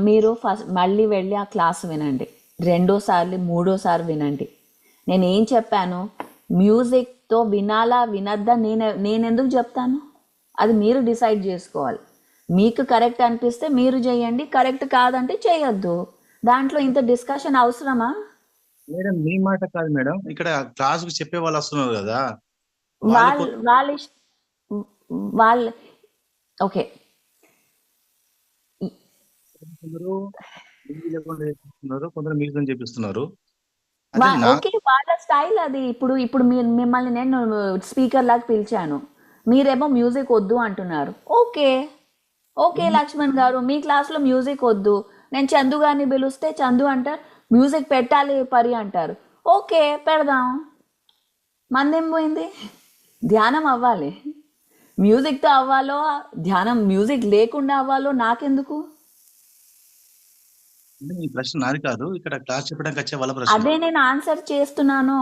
మీరు ఫస్ట్ మళ్ళీ వెళ్ళి ఆ క్లాస్ వినండి, రెండోసార్లు మూడోసారి వినండి. నేను ఏం చెప్పాను, మ్యూజిక్తో వినాలా వినద్దా నేనెందుకు చెప్తాను, అది మీరు డిసైడ్ చేసుకోవాలి. మీకు కరెక్ట్ అనిపిస్తే మీరు చేయండి, కరెక్ట్ కాదంటే చేయొద్దు. దాంట్లో ఇంత డిస్కషన్ అవసరమా మేడం? మీ మాట కాదు మేడం, ఇక్కడ క్లాస్ కు చెప్పే వాళ్ళు వస్తున్నారు కదా, వాళ్ళు ఓకే. కొందరు మ్యూజిక్ లేకుండా చేపిస్తున్నారు, కొందరు మ్యూజిక్ చేపిస్తున్నారు. ఓకే, వాళ్ళ స్టైల్ అది. ఇప్పుడు మిమ్మల్ని నేను స్పీకర్ లాగా పిలిచాను, మీరేమో మ్యూజిక్ వద్దు అంటున్నారు. ఓకే ఓకే లక్ష్మణ్ గారు, మీ క్లాస్లో మ్యూజిక్ వద్దు, నేను చందు గారిని పిలిస్తే చందు అంటారు మ్యూజిక్ పెట్టాలి పరి అంటారు. ఓకే, పెడదాం, మందేం పోయింది. ధ్యానం అవ్వాలి, మ్యూజిక్తో అవ్వాలో ధ్యానం మ్యూజిక్ లేకుండా అవ్వాలో నాకెందుకు. ఈ ప్రశ్న నాది కాదు, ఇక్కడ క్లాస్ చెప్పడానికి వచ్చే వాళ్ళ ప్రశ్న. అదే నేను ఆన్సర్ చేస్తున్నాను.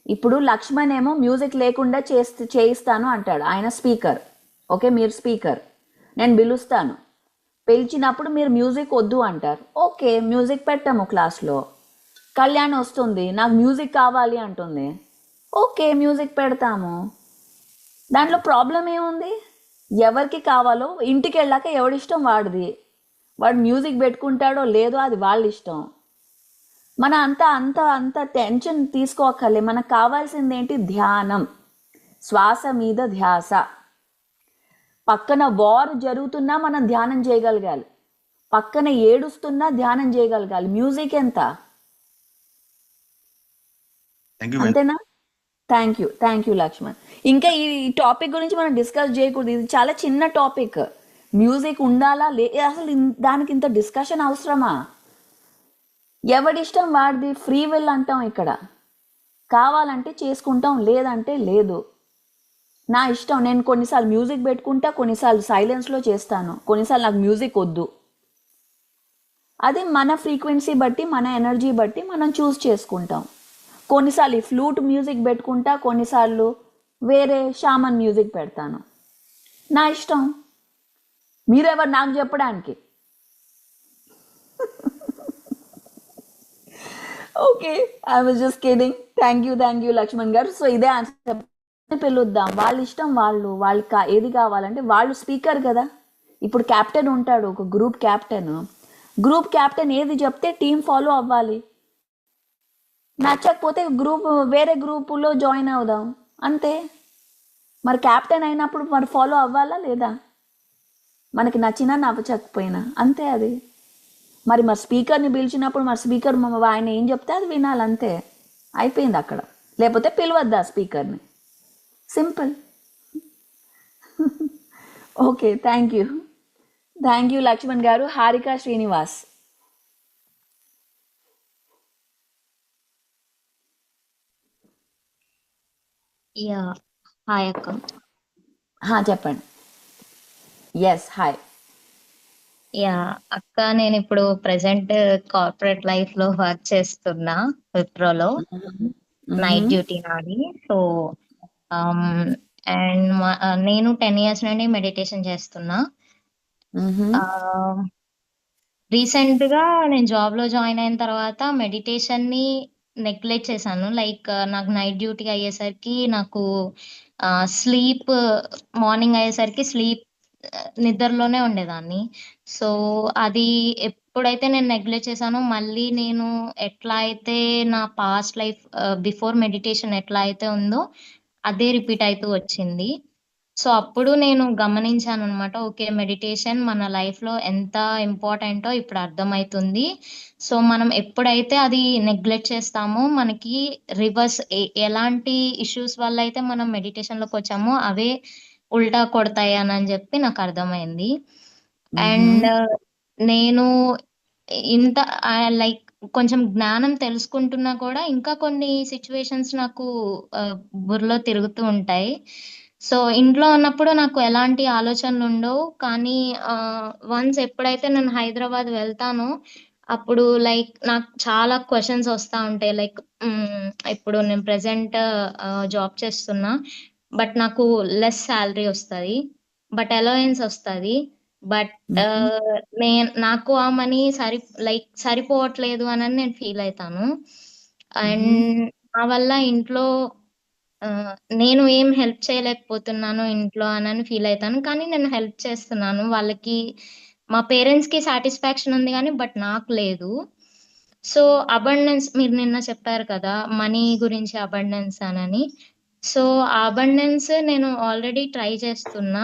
ఇప్పుడు లక్ష్మణ్ ఏమో మ్యూజిక్ లేకుండా చేయిస్తాను అంటాడు, ఆయన స్పీకర్. ఓకే, మీరు స్పీకర్, నేను పిలుస్తాను, పిలిచినప్పుడు మీరు మ్యూజిక్ వద్దు అంటారు. ఓకే, మ్యూజిక్ పెట్టాము క్లాస్లో. కళ్యాణ్ వస్తుంది, నాకు మ్యూజిక్ కావాలి అంటుంది. ఓకే, మ్యూజిక్ పెడతాము, దాంట్లో ప్రాబ్లం ఏముంది. ఎవరికి కావాలో ఇంటికి వెళ్ళాక ఎవడిష్టం వాడిది, వాడు మ్యూజిక్ పెట్టుకుంటాడో లేదో అది వాళ్ళ ఇష్టం. మన అంత టెన్షన్ తీసుకోకర్లే. మనకు కావాల్సింది ఏంటి, ధ్యానం, శ్వాస మీద ధ్యాస. పక్కన వార్ జరుగుతున్నా మనం ధ్యానం చేయగలగాలి, పక్కన ఏడుస్తున్నా ధ్యానం చేయగలగాలి. మ్యూజిక్ ఎంత, అంతేనా? Thank you Laxman. ఇంకా ఈ టాపిక్ గురించి మనం డిస్కస్ చేయకూడదు, ఇది చాలా చిన్న టాపిక్. మ్యూజిక్ ఉండాలా అసలు దానికి ఇంత డిస్కషన్ అవసరమా? ఎవడిష్టం వాడిది, ఫ్రీ విల్ అంటాం ఇక్కడ. కావాలంటే చేసుకుంటాం, లేదంటే లేదు. నా ఇష్టం, నేను కొన్నిసార్లు మ్యూజిక్ పెట్టుకుంటా, కొన్నిసార్లు సైలెన్స్లో చేస్తాను, కొన్నిసార్లు నాకు మ్యూజిక్ వద్దు. అది మన ఫ్రీక్వెన్సీ బట్టి, మన ఎనర్జీ బట్టి మనం చూస్ చేసుకుంటాం. కొన్నిసార్లు ఈ ఫ్లూట్ మ్యూజిక్ పెట్టుకుంటా, కొన్నిసార్లు వేరే షామన్ మ్యూజిక్ పెడతాను. నా ఇష్టం, మీరెవరు నాకు చెప్పడానికి? Okay, I was just kidding. Thank you Laxman garu. So ఇదే ఆన్సర్ పిలుద్దాం, వాళ్ళ ఇష్టం, వాళ్ళకి ఏది కావాలంటే వాళ్ళు స్పీకర్ కదా. ఇప్పుడు క్యాప్టెన్ ఉంటాడు, ఒక గ్రూప్ క్యాప్టెన్ ఏది చెప్తే టీం ఫాలో అవ్వాలి. నచ్చకపోతే వేరే గ్రూపులో జాయిన్ అవుదాం అంతే. మరి క్యాప్టెన్ అయినప్పుడు మరి ఫాలో అవ్వాలా లేదా? మనకి నచ్చినా నచ్చకపోయినా అంతే అది. మరి స్పీకర్ని పిలిచినప్పుడు స్పీకర్ ఆయన ఏం చెప్తే అది వినాలి అంతే, అయిపోయింది అక్కడ. లేకపోతే పిలవద్దా స్పీకర్ని, simple. Okay, thank you Laxman garu. Harika Srinivas. Yeah hi అక్క. చెప్పండి. Yes, hi. యా అక్క, నేను ఇప్పుడు ప్రెసెంట్ కార్పొరేట్ లైఫ్ లో వర్క్ చేస్తున్నా విప్రోలో. నైట్ డ్యూటీ నాది. సో అండ్ నేను 10 years నుండి మెడిటేషన్ చేస్తున్నా. రీసెంట్ గా నేను జాబ్ లో జాయిన్ అయిన తర్వాత మెడిటేషన్ ని నెగ్లెక్ట్ చేశాను. లైక్ నాకు నైట్ డ్యూటీ అయ్యేసరికి నాకు స్లీప్, మార్నింగ్ అయ్యేసరికి స్లీప్, నిద్రలోనే ఉండేదాన్ని. సో అది ఎప్పుడైతే నేను నెగ్లెక్ట్ చేశానో, మళ్ళీ నేను ఎట్లా అయితే నా పాస్ట్ లైఫ్ బిఫోర్ మెడిటేషన్ ఎట్లా అయితే ఉందో అదే రిపీట్ అవుతూ వచ్చింది. సో అప్పుడు నేను గమనించాను అనమాట, ఓకే మెడిటేషన్ మన లైఫ్ లో ఎంత ఇంపార్టెంటో ఇప్పుడు అర్థమవుతుంది. సో మనం ఎప్పుడైతే అది నెగ్లెక్ట్ చేస్తామో మనకి రివర్స్, ఎలాంటి ఇష్యూస్ వల్ల అయితే మనం మెడిటేషన్ లోకి వచ్చామో అవే ఉల్టా కొడతాయి అని చెప్పి నాకు అర్థమైంది. అండ్ నేను ఇంత లైక్ కొంచెం జ్ఞానం తెలుసుకుంటున్నా కూడా ఇంకా కొన్ని సిచ్యువేషన్స్ నాకు బుర్రలో తిరుగుతూ ఉంటాయి. సో ఇంట్లో ఉన్నప్పుడు నాకు ఎలాంటి ఆలోచనలు ఉండవు, కానీ వన్స్ ఎప్పుడైతే నేను హైదరాబాద్ వెళ్తానో అప్పుడు లైక్ నాకు చాలా క్వశ్చన్స్ వస్తూ ఉంటాయి. లైక్ ఇప్పుడు నేను ప్రెసెంట్ జాబ్ చేస్తున్నా, బట్ నాకు లెస్ శాలరీ వస్తుంది, బట్ అలవెన్స్ వస్తుంది, బట్ నాకు ఆ మనీ సరిపోవట్లేదు అని నేను ఫీల్ అవుతాను. అండ్ నా వల్ల ఇంట్లో నేను ఏం హెల్ప్ చేయలేకపోతున్నాను ఇంట్లో అని ఫీల్ అవుతాను. కానీ నేను హెల్ప్ చేస్తున్నాను వాళ్ళకి, మా పేరెంట్స్ కి సాటిస్ఫాక్షన్ ఉంది కానీ బట్ నాకు లేదు. సో అబండెన్స్, మీరు నిన్న చెప్పారు కదా మనీ గురించి అబండెన్స్ అని. సో ఆ అబండెన్స్ నేను ఆల్రెడీ ట్రై చేస్తున్నా,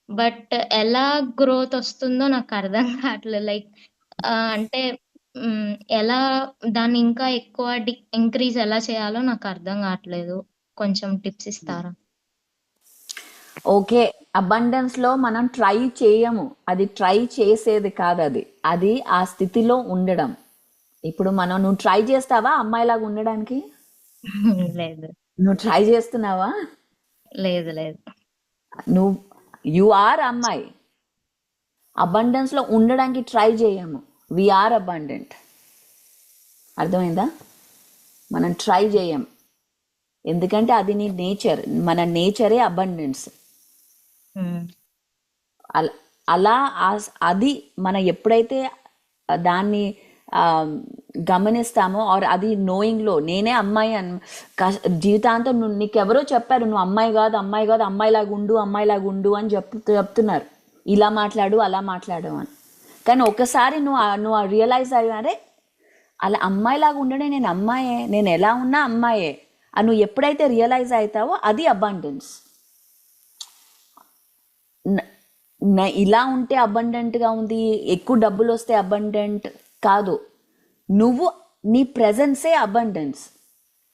బట్ ఎలా గ్రోత్ వస్తుందో నాకు అర్థం కావట్లేదు. లైక్ అంటే ఎలా దాన్ని ఇంకా ఎక్కువ ఇంక్రీజ్ ఎలా చేయాలో నాకు అర్థం కావట్లేదు. కొంచెం టిప్స్ ఇస్తారా? ఓకే, అబండెన్స్ లో మనం ట్రై చేయము, అది ట్రై చేసేది కాదు, అది ఆ స్థితిలో ఉండడం. ఇప్పుడు నువ్వు ట్రై చేస్తావా అమ్మాయిలాగా ఉండడానికి? లేదు. నువ్వు ట్రై చేస్తున్నావా? లేదు. యు ఆర్ అమ్మాయి. అబండెన్స్ లో ఉండడానికి ట్రై చేయము, వీఆర్ అబండెంట్. అర్థమైందా? మనం ట్రై చేయం, ఎందుకంటే అది నీ నేచర్. మన నేచరే అబండెన్స్. అలా అది మనం ఎప్పుడైతే దాన్ని గమనిస్తామో, ఆర్ అది నోయింగ్లో నేనే అమ్మాయి అని జీవితాంతం నీకెవరో చెప్పారు నువ్వు అమ్మాయి కాదు అమ్మాయిలాగా ఉండు అని చెప్తున్నారు, ఇలా మాట్లాడు అలా మాట్లాడు అని. కానీ ఒకసారి నువ్వు రియలైజ్ అయ్యారే అలా అమ్మాయిలాగా ఉండడే, నేను అమ్మాయే, నేను ఎలా ఉన్నా అమ్మాయే అని నువ్వు ఎప్పుడైతే రియలైజ్ అవుతావో అది అబండెన్స్. ఇలా ఉంటే అబండెంట్గా ఉంది, ఎక్కువ డబ్బులు వస్తే అబండెంట్ కాదు. నువ్వు నీ ప్రెజెన్సే అబండెన్స్.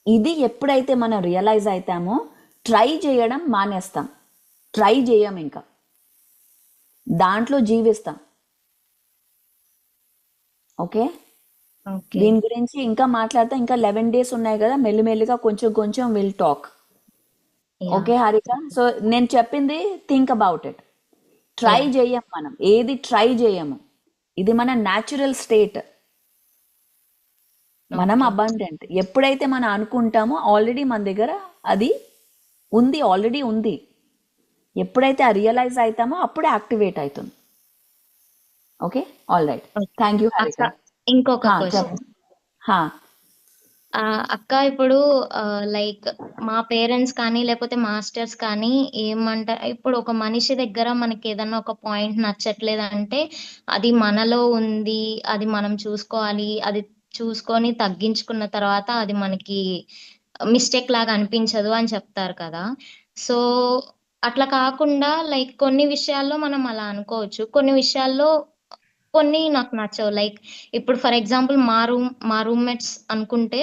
ఇది ఎప్పుడైతే మనం రియలైజ్ అవుతామో ట్రై చేయడం మానేస్తాం, ట్రై చేయం, ఇంకా దాంట్లో జీవిస్తాం. ఓకే, దీని గురించి ఇంకా మాట్లాడతా. ఇంకా 11 days ఉన్నాయి కదా, మెల్లిమెల్లిగా కొంచెం will talk. Okay Harika, so నేను చెప్పింది థింక్ అబౌట్ ఇట్. ట్రై చేయం, మనం ఏది ట్రై చేయము, ఇది మన న్యాచురల్ స్టేట్. మనం అబండెంట్ ఎప్పుడైతే మనం అనుకుంటామో ఆల్రెడీ మన దగ్గర అది ఉంది, ఆల్రెడీ ఉంది. ఎప్పుడైతే ఆ రియలైజ్ అవుతామో అప్పుడే యాక్టివేట్ అవుతుంది. Okay, all right, thank you Harika. ఇంకొక క్వశ్చన్, అక్క ఇప్పుడు లైక్ మా పేరెంట్స్ కానీ లేకపోతే మాస్టర్స్ కానీ ఏమంటారు, ఇప్పుడు ఒక మనిషి దగ్గర మనకి ఏదన్నా ఒక పాయింట్ నచ్చట్లేదంటే అది మనలో ఉంది, అది మనం చూసుకోవాలి, అది చూసుకొని తగ్గించుకున్న తర్వాత అది మనకి మిస్టేక్ లాగా అనిపించదు అని చెప్తారు కదా. సో అట్లా కాకుండా లైక్ కొన్ని విషయాల్లో మనం అలా అనుకోవచ్చు, కొన్ని విషయాల్లో కొన్ని నాకు నచ్చవు. లైక్ ఇప్పుడు ఫర్ ఎగ్జాంపుల్ మా రూమ్మేట్స్ అనుకుంటే,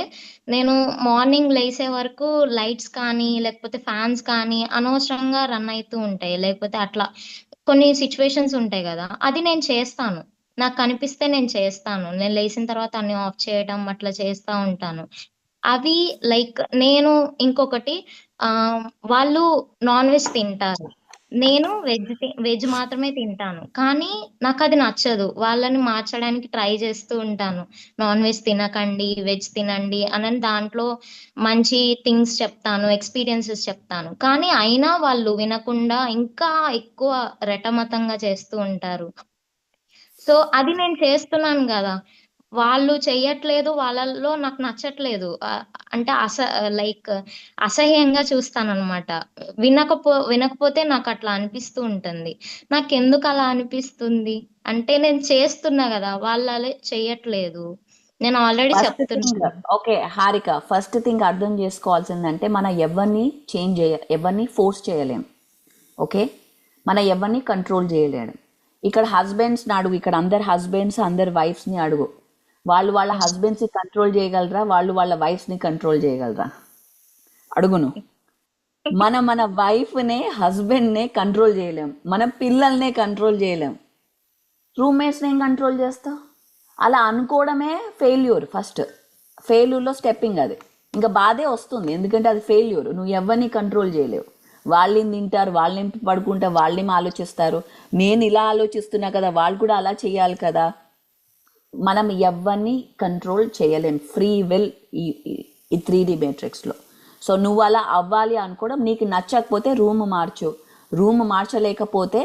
నేను మార్నింగ్ లేసే వరకు లైట్స్ కానీ లేకపోతే ఫ్యాన్స్ కానీ అనవసరంగా రన్ అవుతూ ఉంటాయి, లేకపోతే అట్లా కొన్ని సిచ్యువేషన్స్ ఉంటాయి కదా, అది నేను చేస్తాను. నాకు కనిపిస్తే నేను చేస్తాను, నేను లేచిన తర్వాత అన్ని ఆఫ్ చేయడం అట్లా చేస్తా ఉంటాను. అవి లైక్ నేను ఇంకొకటి ఆ వాళ్ళు నాన్ వెజ్ తింటారు, నేను వెజ్ మాత్రమే తింటాను. కానీ నాకు అది నచ్చదు, వాళ్ళని మార్చడానికి ట్రై చేస్తూ ఉంటాను. నాన్ వెజ్ తినకండి, వెజ్ తినండి అని దాంట్లో మంచి థింగ్స్ చెప్తాను, ఎక్స్పీరియన్సెస్ చెప్తాను. కానీ అయినా వాళ్ళు వినకుండా ఇంకా ఎక్కువ రెటమతంగా చేస్తూ ఉంటారు. సో అది నేను చేస్తున్నాను కదా, వాళ్ళు చెయ్యట్లేదు, వాళ్ళలో నాకు నచ్చట్లేదు. అంటే లైక్ అసహ్యంగా చూస్తానన్నమాట. వినకపోతే నాకు అట్లా అనిపిస్తూ ఉంటుంది. నాకెందుకు అలా అనిపిస్తుంది అంటే, నేను చేస్తున్నా కదా, వాళ్ళు అలా చెయ్యట్లేదు. నేను ఆల్రెడీ ఫస్ట్ థింగ్, చెప్తున్నాను. ఓకే హారిక, ఫస్ట్ థింగ్ అర్థం చేసుకోవాల్సిందంటే మనం ఎవరిని ఎవరిని ఫోర్స్ చేయలేం. ఓకే, మన ఎవరిని కంట్రోల్ చేయలేడు. ఇక్కడ హస్బెండ్స్ని అడుగు, ఇక్కడ అందరు హస్బెండ్స్ అందరు వైఫ్స్ని అడుగు, వాళ్ళ హస్బెండ్స్ని కంట్రోల్ చేయగలరా, వాళ్ళ వైఫ్స్ని కంట్రోల్ చేయగలరా అడుగును. మన వైఫ్నే హస్బెండ్నే కంట్రోల్ చేయలేం, మన పిల్లల్నే కంట్రోల్ చేయలేం, రూమ్మేట్స్ని ఏం కంట్రోల్ చేస్తావు? అలా అనుకోవడమే ఫెయిల్యూర్. ఫస్ట్ ఫెయిల్యూర్లో స్టెప్పింగ్ అది, ఇంకా బాధే వస్తుంది, ఎందుకంటే అది ఫెయిల్యూర్. నువ్వు ఎవరిని కంట్రోల్ చేయలేవు. వాళ్ళేం తింటారు, వాళ్ళేం పడుకుంటారు, వాళ్ళేం ఆలోచిస్తారు, నేను ఇలా ఆలోచిస్తున్నా కదా, వాళ్ళు కూడా అలా చేయాలి కదా. మనం ఎవరిని కంట్రోల్ చేయలేం. ఫ్రీ విల్ ఈ 3D మ్యాట్రిక్స్లో. సో నువ్వు అలా అవ్వాలి అనుకోవడం, నీకు నచ్చకపోతే రూమ్ మార్చు, రూమ్ మార్చలేకపోతే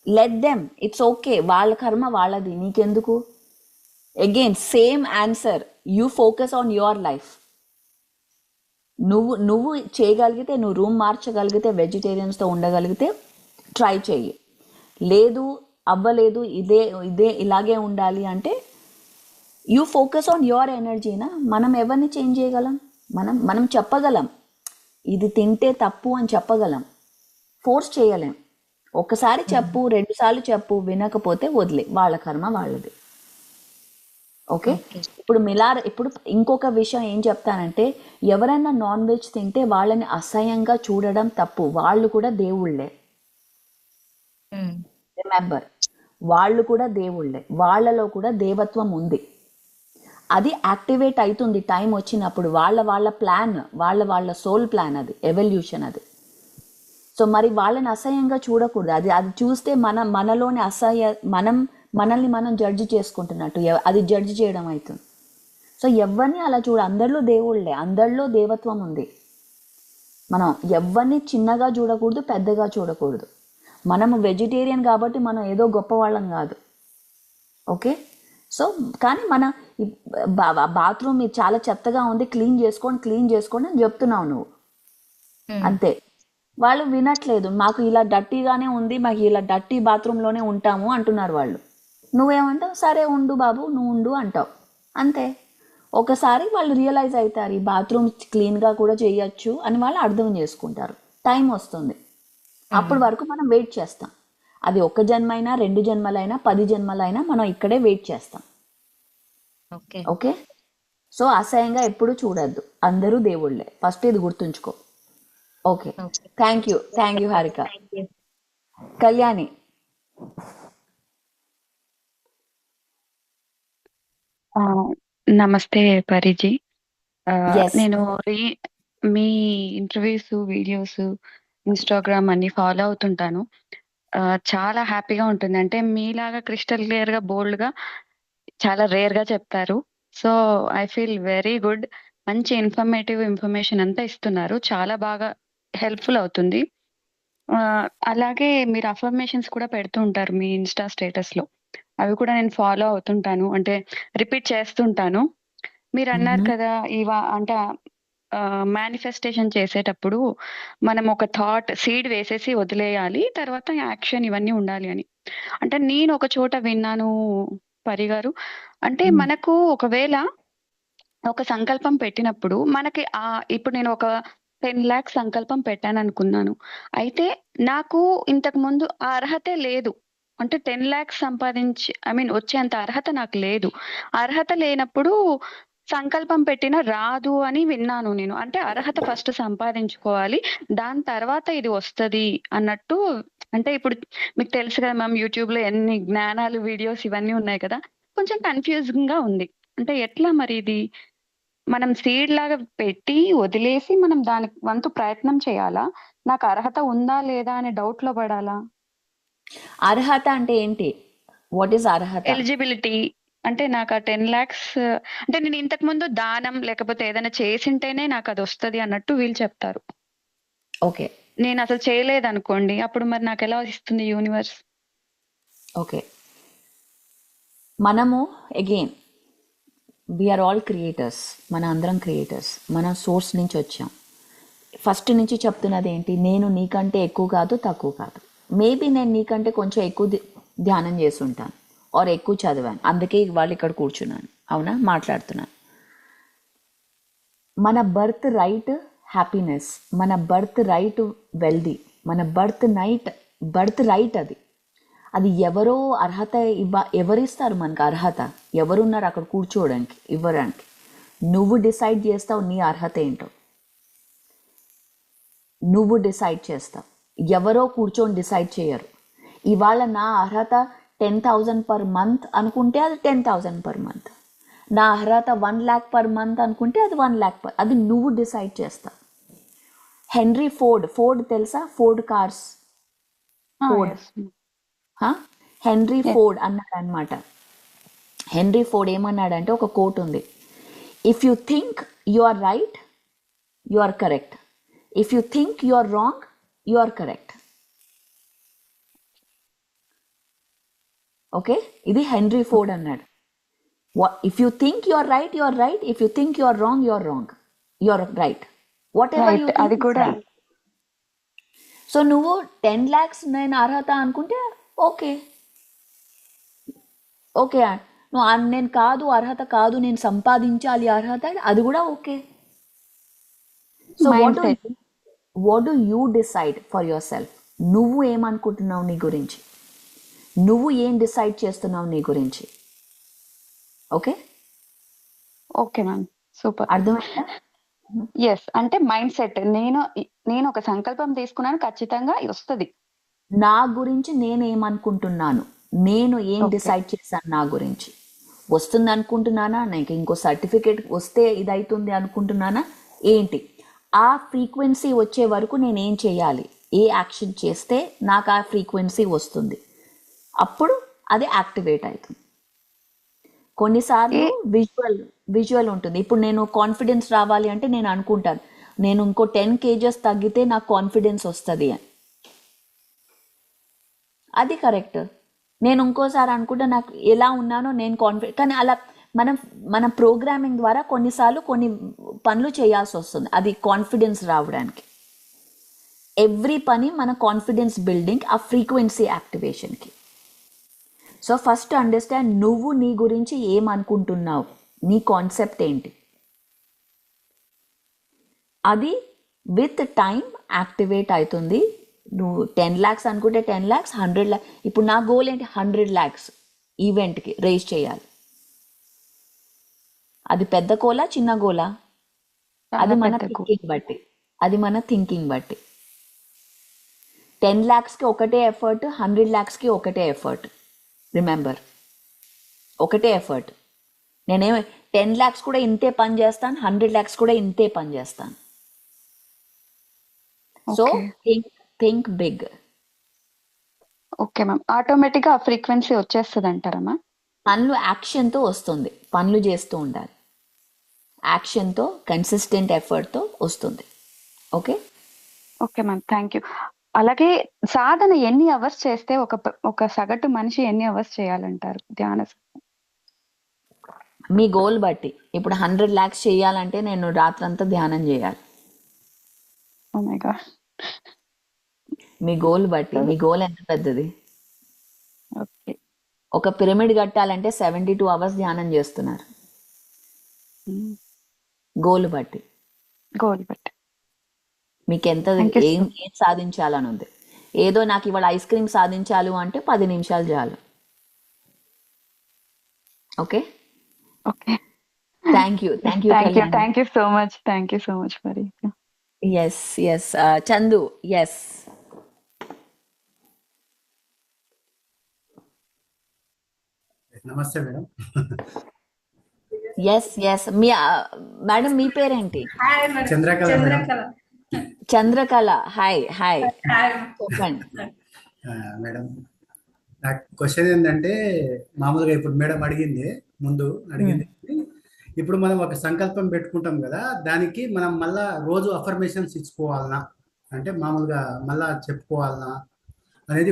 లెట్ దెమ్, ఇట్స్ ఓకే, వాళ్ళ కర్మ వాళ్ళది, నీకెందుకు? Again same answer, you focus on your life. నువ్వు చేయగలిగితే, నువ్వు రూమ్ మార్చగలిగితే, వెజిటేరియన్స్తో ఉండగలిగితే ట్రై చెయ్యి. లేదు అవ్వలేదు, ఇదే ఇలాగే ఉండాలి అంటే యూ ఫోకస్ ఆన్ యువర్ ఎనర్జీనా. మనం ఎవరిని చేంజ్ చేయగలం? మనం చెప్పగలం, ఇది తింటే తప్పు అని చెప్పగలం, ఫోర్స్ చేయలేం. ఒకసారి చెప్పు, 2 సార్లు చెప్పు, వినకపోతే వదిలే, వాళ్ళ కర్మ వాళ్ళది. ఓకే, ఇప్పుడు ఇంకొక విషయం ఏం చెప్తానంటే, ఎవరైనా నాన్ వెజ్ తింటే వాళ్ళని అసహ్యంగా చూడడం తప్పు, వాళ్ళు కూడా దేవుళ్ళే. రిమెంబర్, వాళ్ళు కూడా దేవుళ్ళే, వాళ్ళలో కూడా దేవత్వం ఉంది. అది యాక్టివేట్ అవుతుంది టైం వచ్చినప్పుడు, వాళ్ళ ప్లాన్, వాళ్ళ సోల్ ప్లాన్, అది ఎవల్యూషన్ అది. సో మరి వాళ్ళని అసహ్యంగా చూడకూడదు. అది చూస్తే మనలోని మనల్ని మనం జడ్జి చేసుకుంటున్నట్టు, అది జడ్జి చేయడం అవుతుంది. సో ఎవరిని అలా అందరిలో దేవుళ్ళే, అందరిలో దేవత్వం ఉంది. మనం ఎవరిని చిన్నగా చూడకూడదు, పెద్దగా చూడకూడదు. మనము వెజిటేరియన్ కాబట్టి మనం ఏదో గొప్ప వాళ్ళం కాదు. ఓకే, సో కానీ మన బాత్రూమ్ చాలా చెత్తగా ఉంది, క్లీన్ చేసుకోండి అని చెప్తున్నావు నువ్వు, అంతే. వాళ్ళు వినట్లేదు, మాకు ఇలా డర్టీగానే ఉంది, మాకు ఇలా డర్టీ బాత్రూంలోనే ఉంటాము అంటున్నారు వాళ్ళు. నువ్వేమంటావు? సరే ఉండు బాబు, నువ్వు ఉండు అంటావు, అంతే. ఒకసారి వాళ్ళు రియలైజ్ అవుతారు, ఈ బాత్రూమ్ క్లీన్గా కూడా చేయొచ్చు అని వాళ్ళు అర్థం చేసుకుంటారు. టైం వస్తుంది, అప్పటి వరకు మనం వెయిట్ చేస్తాం. అది 1 జన్మైనా 2 జన్మలైనా 10 జన్మలైనా మనం ఇక్కడే వెయిట్ చేస్తాం. ఓకే, సో అసహ్యంగా ఎప్పుడు చూడద్దు, అందరూ దేవుళ్ళే, ఫస్ట్ ఇది గుర్తుంచుకో. Okay, thank you Harika. Kalyani. నమస్తే పరిజీ. Yes. నేను మీ ఇంటర్వ్యూస్, వీడియోస్, ఇన్స్టాగ్రామ్ అన్ని ఫాలో అవుతుంటాను. చాలా హ్యాపీగా ఉంటుంది. అంటే మీలాగా క్రిస్టల్ క్లియర్ గా, బోల్డ్ గా, చాలా రేర్ గా చెప్తారు. So I feel very good. మంచి ఇన్ఫర్మేషన్ అంతా ఇస్తున్నారు, చాలా బాగా హెల్ప్ఫుల్ అవుతుంది. అలాగే మీరు అఫర్మేషన్స్ కూడా పెడుతూ ఉంటారు మీ ఇన్స్టా స్టేటస్ లో, అవి కూడా నేను ఫాలో అవుతుంటాను, అంటే రిపీట్ చేస్తుంటాను. మీరు అన్నారు కదా అంటే మేనిఫెస్టేషన్ చేసేటప్పుడు మనం ఒక థాట్ సీడ్ వేసేసి వదిలేయాలి, తర్వాత యాక్షన్ ఇవన్నీ ఉండాలి అని. అంటే నేను ఒక చోట విన్నాను పరి గారు, అంటే మనకు ఒకవేళ ఒక సంకల్పం పెట్టినప్పుడు మనకి ఇప్పుడు నేను ఒక 10 lakhs సంకల్పం పెట్టాను అనుకున్నాను. అయితే నాకు ఇంతకు ముందు ఆ అర్హతే లేదు. అంటే 10 lakhs సంపాదించి వచ్చేంత అర్హత నాకు లేదు. అర్హత లేనప్పుడు సంకల్పం పెట్టినా రాదు అని విన్నాను నేను. అంటే అర్హత ఫస్ట్ సంపాదించుకోవాలి, దాని తర్వాత ఇది వస్తది అన్నట్టు. అంటే ఇప్పుడు మీకు తెలుసు కదా మ్యామ్, యూట్యూబ్ లో ఎన్ని జ్ఞానాలు వీడియోస్ ఇవన్నీ ఉన్నాయి కదా, కొంచెం కన్ఫ్యూజింగ్ గా ఉంది. అంటే ఎట్లా మరి ఇది మనం సీడ్ లాగా పెట్టి వదిలేసి మనం దానికి వంతు ప్రయత్నం చేయాలా? నాకు అర్హత ఉందా లేదా అనే డౌట్ లో పడాలా? అర్హత అంటే ఏంటి? వాట్ ఈస్ అర్హత? ఎలిజిబిలిటీ అంటే నాకు ఆ 10 lakhs అంటే నేను ఇంతకు ముందు దానం లేకపోతే ఏదైనా చేసింటేనే నాకు అది వస్తది అన్నట్టు వీళ్ళు చెప్తారు. ఓకే, నేను అసలు చేయలేదు అనుకోండి, అప్పుడు మరి నాకు ఎలా ఇస్తుంది యూనివర్స్? ఓకే. మనము అగైన్ వీఆర్ ఆల్ క్రియేటర్స్, మన అందరం క్రియేటర్స్, మన సోర్స్ నుంచి వచ్చాం. ఫస్ట్ నుంచి చెప్తున్నది ఏంటి? నేను నీకంటే ఎక్కువ కాదు, తక్కువ కాదు. మేబీ నేను నీకంటే కొంచెం ఎక్కువ ధ్యానం చేసి ఉంటాను, ఆర్ ఎక్కువ చదివాను, అందుకే వాళ్ళు ఇక్కడ కూర్చున్నాను, అవునా, మాట్లాడుతున్నాను. మన బర్త్ రైట్ హ్యాపీనెస్, మన బర్త్ రైట్ వెల్దీ, మన బర్త్ రైట్ అది ఎవరో అర్హత ఎవరిస్తారు మనకు అర్హత? ఎవరున్నారు అక్కడ కూర్చోవడానికి, ఇవ్వడానికి? నువ్వు డిసైడ్ చేస్తావు నీ అర్హత ఏంటో, నువ్వు డిసైడ్ చేస్తావు. ఎవరో కూర్చొని డిసైడ్ చేయరు. ఇవాళ నా అర్హత 10,000 per month అనుకుంటే అది 10,000 per month. నా అర్హత 1 lakh per month అనుకుంటే అది 1 lakh అది నువ్వు డిసైడ్ చేస్తావు. హెన్రీ ఫోర్డ్ తెలుసా? ఫోర్డ్ కార్స్, హెన్రీ ఫోర్డ్ అన్నాడు అనమాట. హెన్రీ ఫోర్డ్ ఏమన్నాడంటే, ఒక కోట్ ఉంది, if you think you are right you are correct, if you think you are wrong you are correct. Okay, ఇది హెన్రీ ఫోర్డ్ అన్నాడు. If you think you are right you are right, if you think you are wrong you are wrong, you are right. Whatever you అది కూడా. So నువ్వు 10 lakhs నేను అర్హత అనుకుంటే okay, నేను కాదు, అర్హత కాదు, నేను సంపాదించాలి అర్హత, అది కూడా okay. So what do you decide for your self? నువ్వు ఏమనుకుంటున్నావు నీ గురించి, నువ్వు ఏం డిసైడ్ చేస్తున్నావు నీ గురించి? Okay okay ma'am, super. అర్థమైందా? ఎస్, అంటే మైండ్ సెట్. నేను ఒక సంకల్పం తీసుకున్నాను, ఖచ్చితంగా వస్తుంది. నా గురించి నేను ఏమనుకుంటున్నాను, నేను ఏం డిసైడ్ చేశాను నా గురించి, వస్తుంది అనుకుంటున్నానా, నాకు ఇంకో సర్టిఫికేట్ వస్తే ఇది అవుతుంది అనుకుంటున్నానా, ఏంటి? ఆ ఫ్రీక్వెన్సీ వచ్చే వరకు నేను ఏం చేయాలి, ఏ యాక్షన్ చేస్తే నాకు ఆ ఫ్రీక్వెన్సీ వస్తుంది, అప్పుడు అది యాక్టివేట్ అవుతుంది. కొన్నిసార్లు విజువల్ ఉంటుంది. ఇప్పుడు నేను కాన్ఫిడెన్స్ రావాలి అంటే నేను అనుకుంటాను, నేను ఇంకో 10 kgs తగ్గితే నాకు కాన్ఫిడెన్స్ వస్తుంది అని, అది కరెక్ట్. నేను ఇంకోసారి అనుకుంటే నాకు ఎలా ఉన్నానో నేను కానీ అలా మన ప్రోగ్రామింగ్ ద్వారా కొన్నిసార్లు కొన్ని పనులు చేయాల్సి వస్తుంది, అది కాన్ఫిడెన్స్ రావడానికి. ఎవ్రీ పని మన కాన్ఫిడెన్స్ బిల్డింగ్, ఆ ఫ్రీక్వెన్సీ యాక్టివేషన్కి. సో ఫస్ట్ అండర్స్టాండ్, నువ్వు నీ గురించి ఏమనుకుంటున్నావు, నీ కాన్సెప్ట్ ఏంటి, అది విత్ టైం యాక్టివేట్ అవుతుంది. నువ్వు 10 lakhs అనుకుంటే 10 lakhs, 100 lakhs. ఇప్పుడు నా గోల్ ఏంటి? 100 lakhs ఈవెంట్కి రేజ్ చేయాలి. అది పెద్ద గోలా చిన్న గోలా? అది మన థింకింగ్ బట్టి. 10 lakhsకి ఒకటే ఎఫర్ట్, 100 lakhsకి ఒకటే ఎఫర్ట్. రిమెంబర్, ఒకటే ఎఫర్ట్. నేనేమి 10 lakhs కూడా ఇంతే పని చేస్తాను, 100 lakhs కూడా ఇంతే పని చేస్తాను. So think big. Okay ma'am, ఆటోమేటిక్గా ఆ ఫ్రీక్వెన్సీ వచ్చేస్తుంది అంటారమ్మా? పనులు యాక్షన్తో వస్తుంది, పనులు చేస్తూ ఉండాలి, యాక్షన్తో, కన్సిస్టెంట్ ఎఫర్ట్తో వస్తుంది. Okay okay ma'am, thank you. అలాగే సాధన ఎన్ని అవర్స్ చేస్తే ఒక సగటు మనిషి ఎన్ని అవర్స్ చేయాలంటారు ధ్యాన? మీ గోల్ బట్టి ఇప్పుడు 100 lakhs చేయాలంటే నేను రాత్రంతా ధ్యానం చేయాలి. Oh my god. మీ గోల్ బట్టి, మీ గోల్ ఎంత పెద్దది? ఓకే. ఒక పిరమిడ్ కట్టాలంటే 72 hours ధ్యానం చేస్తున్నారు. గోల్ బట్టి గోల్ బట్టి. మీకు ఎంత థ్యాంక్ యూ ఏం ఏం సాధించాలని ఉంది. ఏదో నాకు ఇవాళ ఐస్ క్రీమ్ సాధించాలి అంటే 10 నిమిషాలు చాలు. Okay, okay. Thank you Kalyani. Thank you so much మరి. Yes yes Chandu. Yes namaste madam. Yes మీ మేడం మీ పేరేంటి? చంద్రకళ మేడం. చంద్రకళ. హాయ్ చెప్పండి. మేడం నాకు క్వశ్చన్ ఏంటంటే, మామూలుగా ఇప్పుడు మేడం అడిగింది ఇప్పుడు మనం ఒక సంకల్పం పెట్టుకుంటాం కదా, దానికి మనం మళ్ళా రోజు అఫర్మేషన్స్ ఇచ్చుకోవాలనా, అంటే మామూలుగా మళ్ళా చెప్పుకోవాలనా అనేది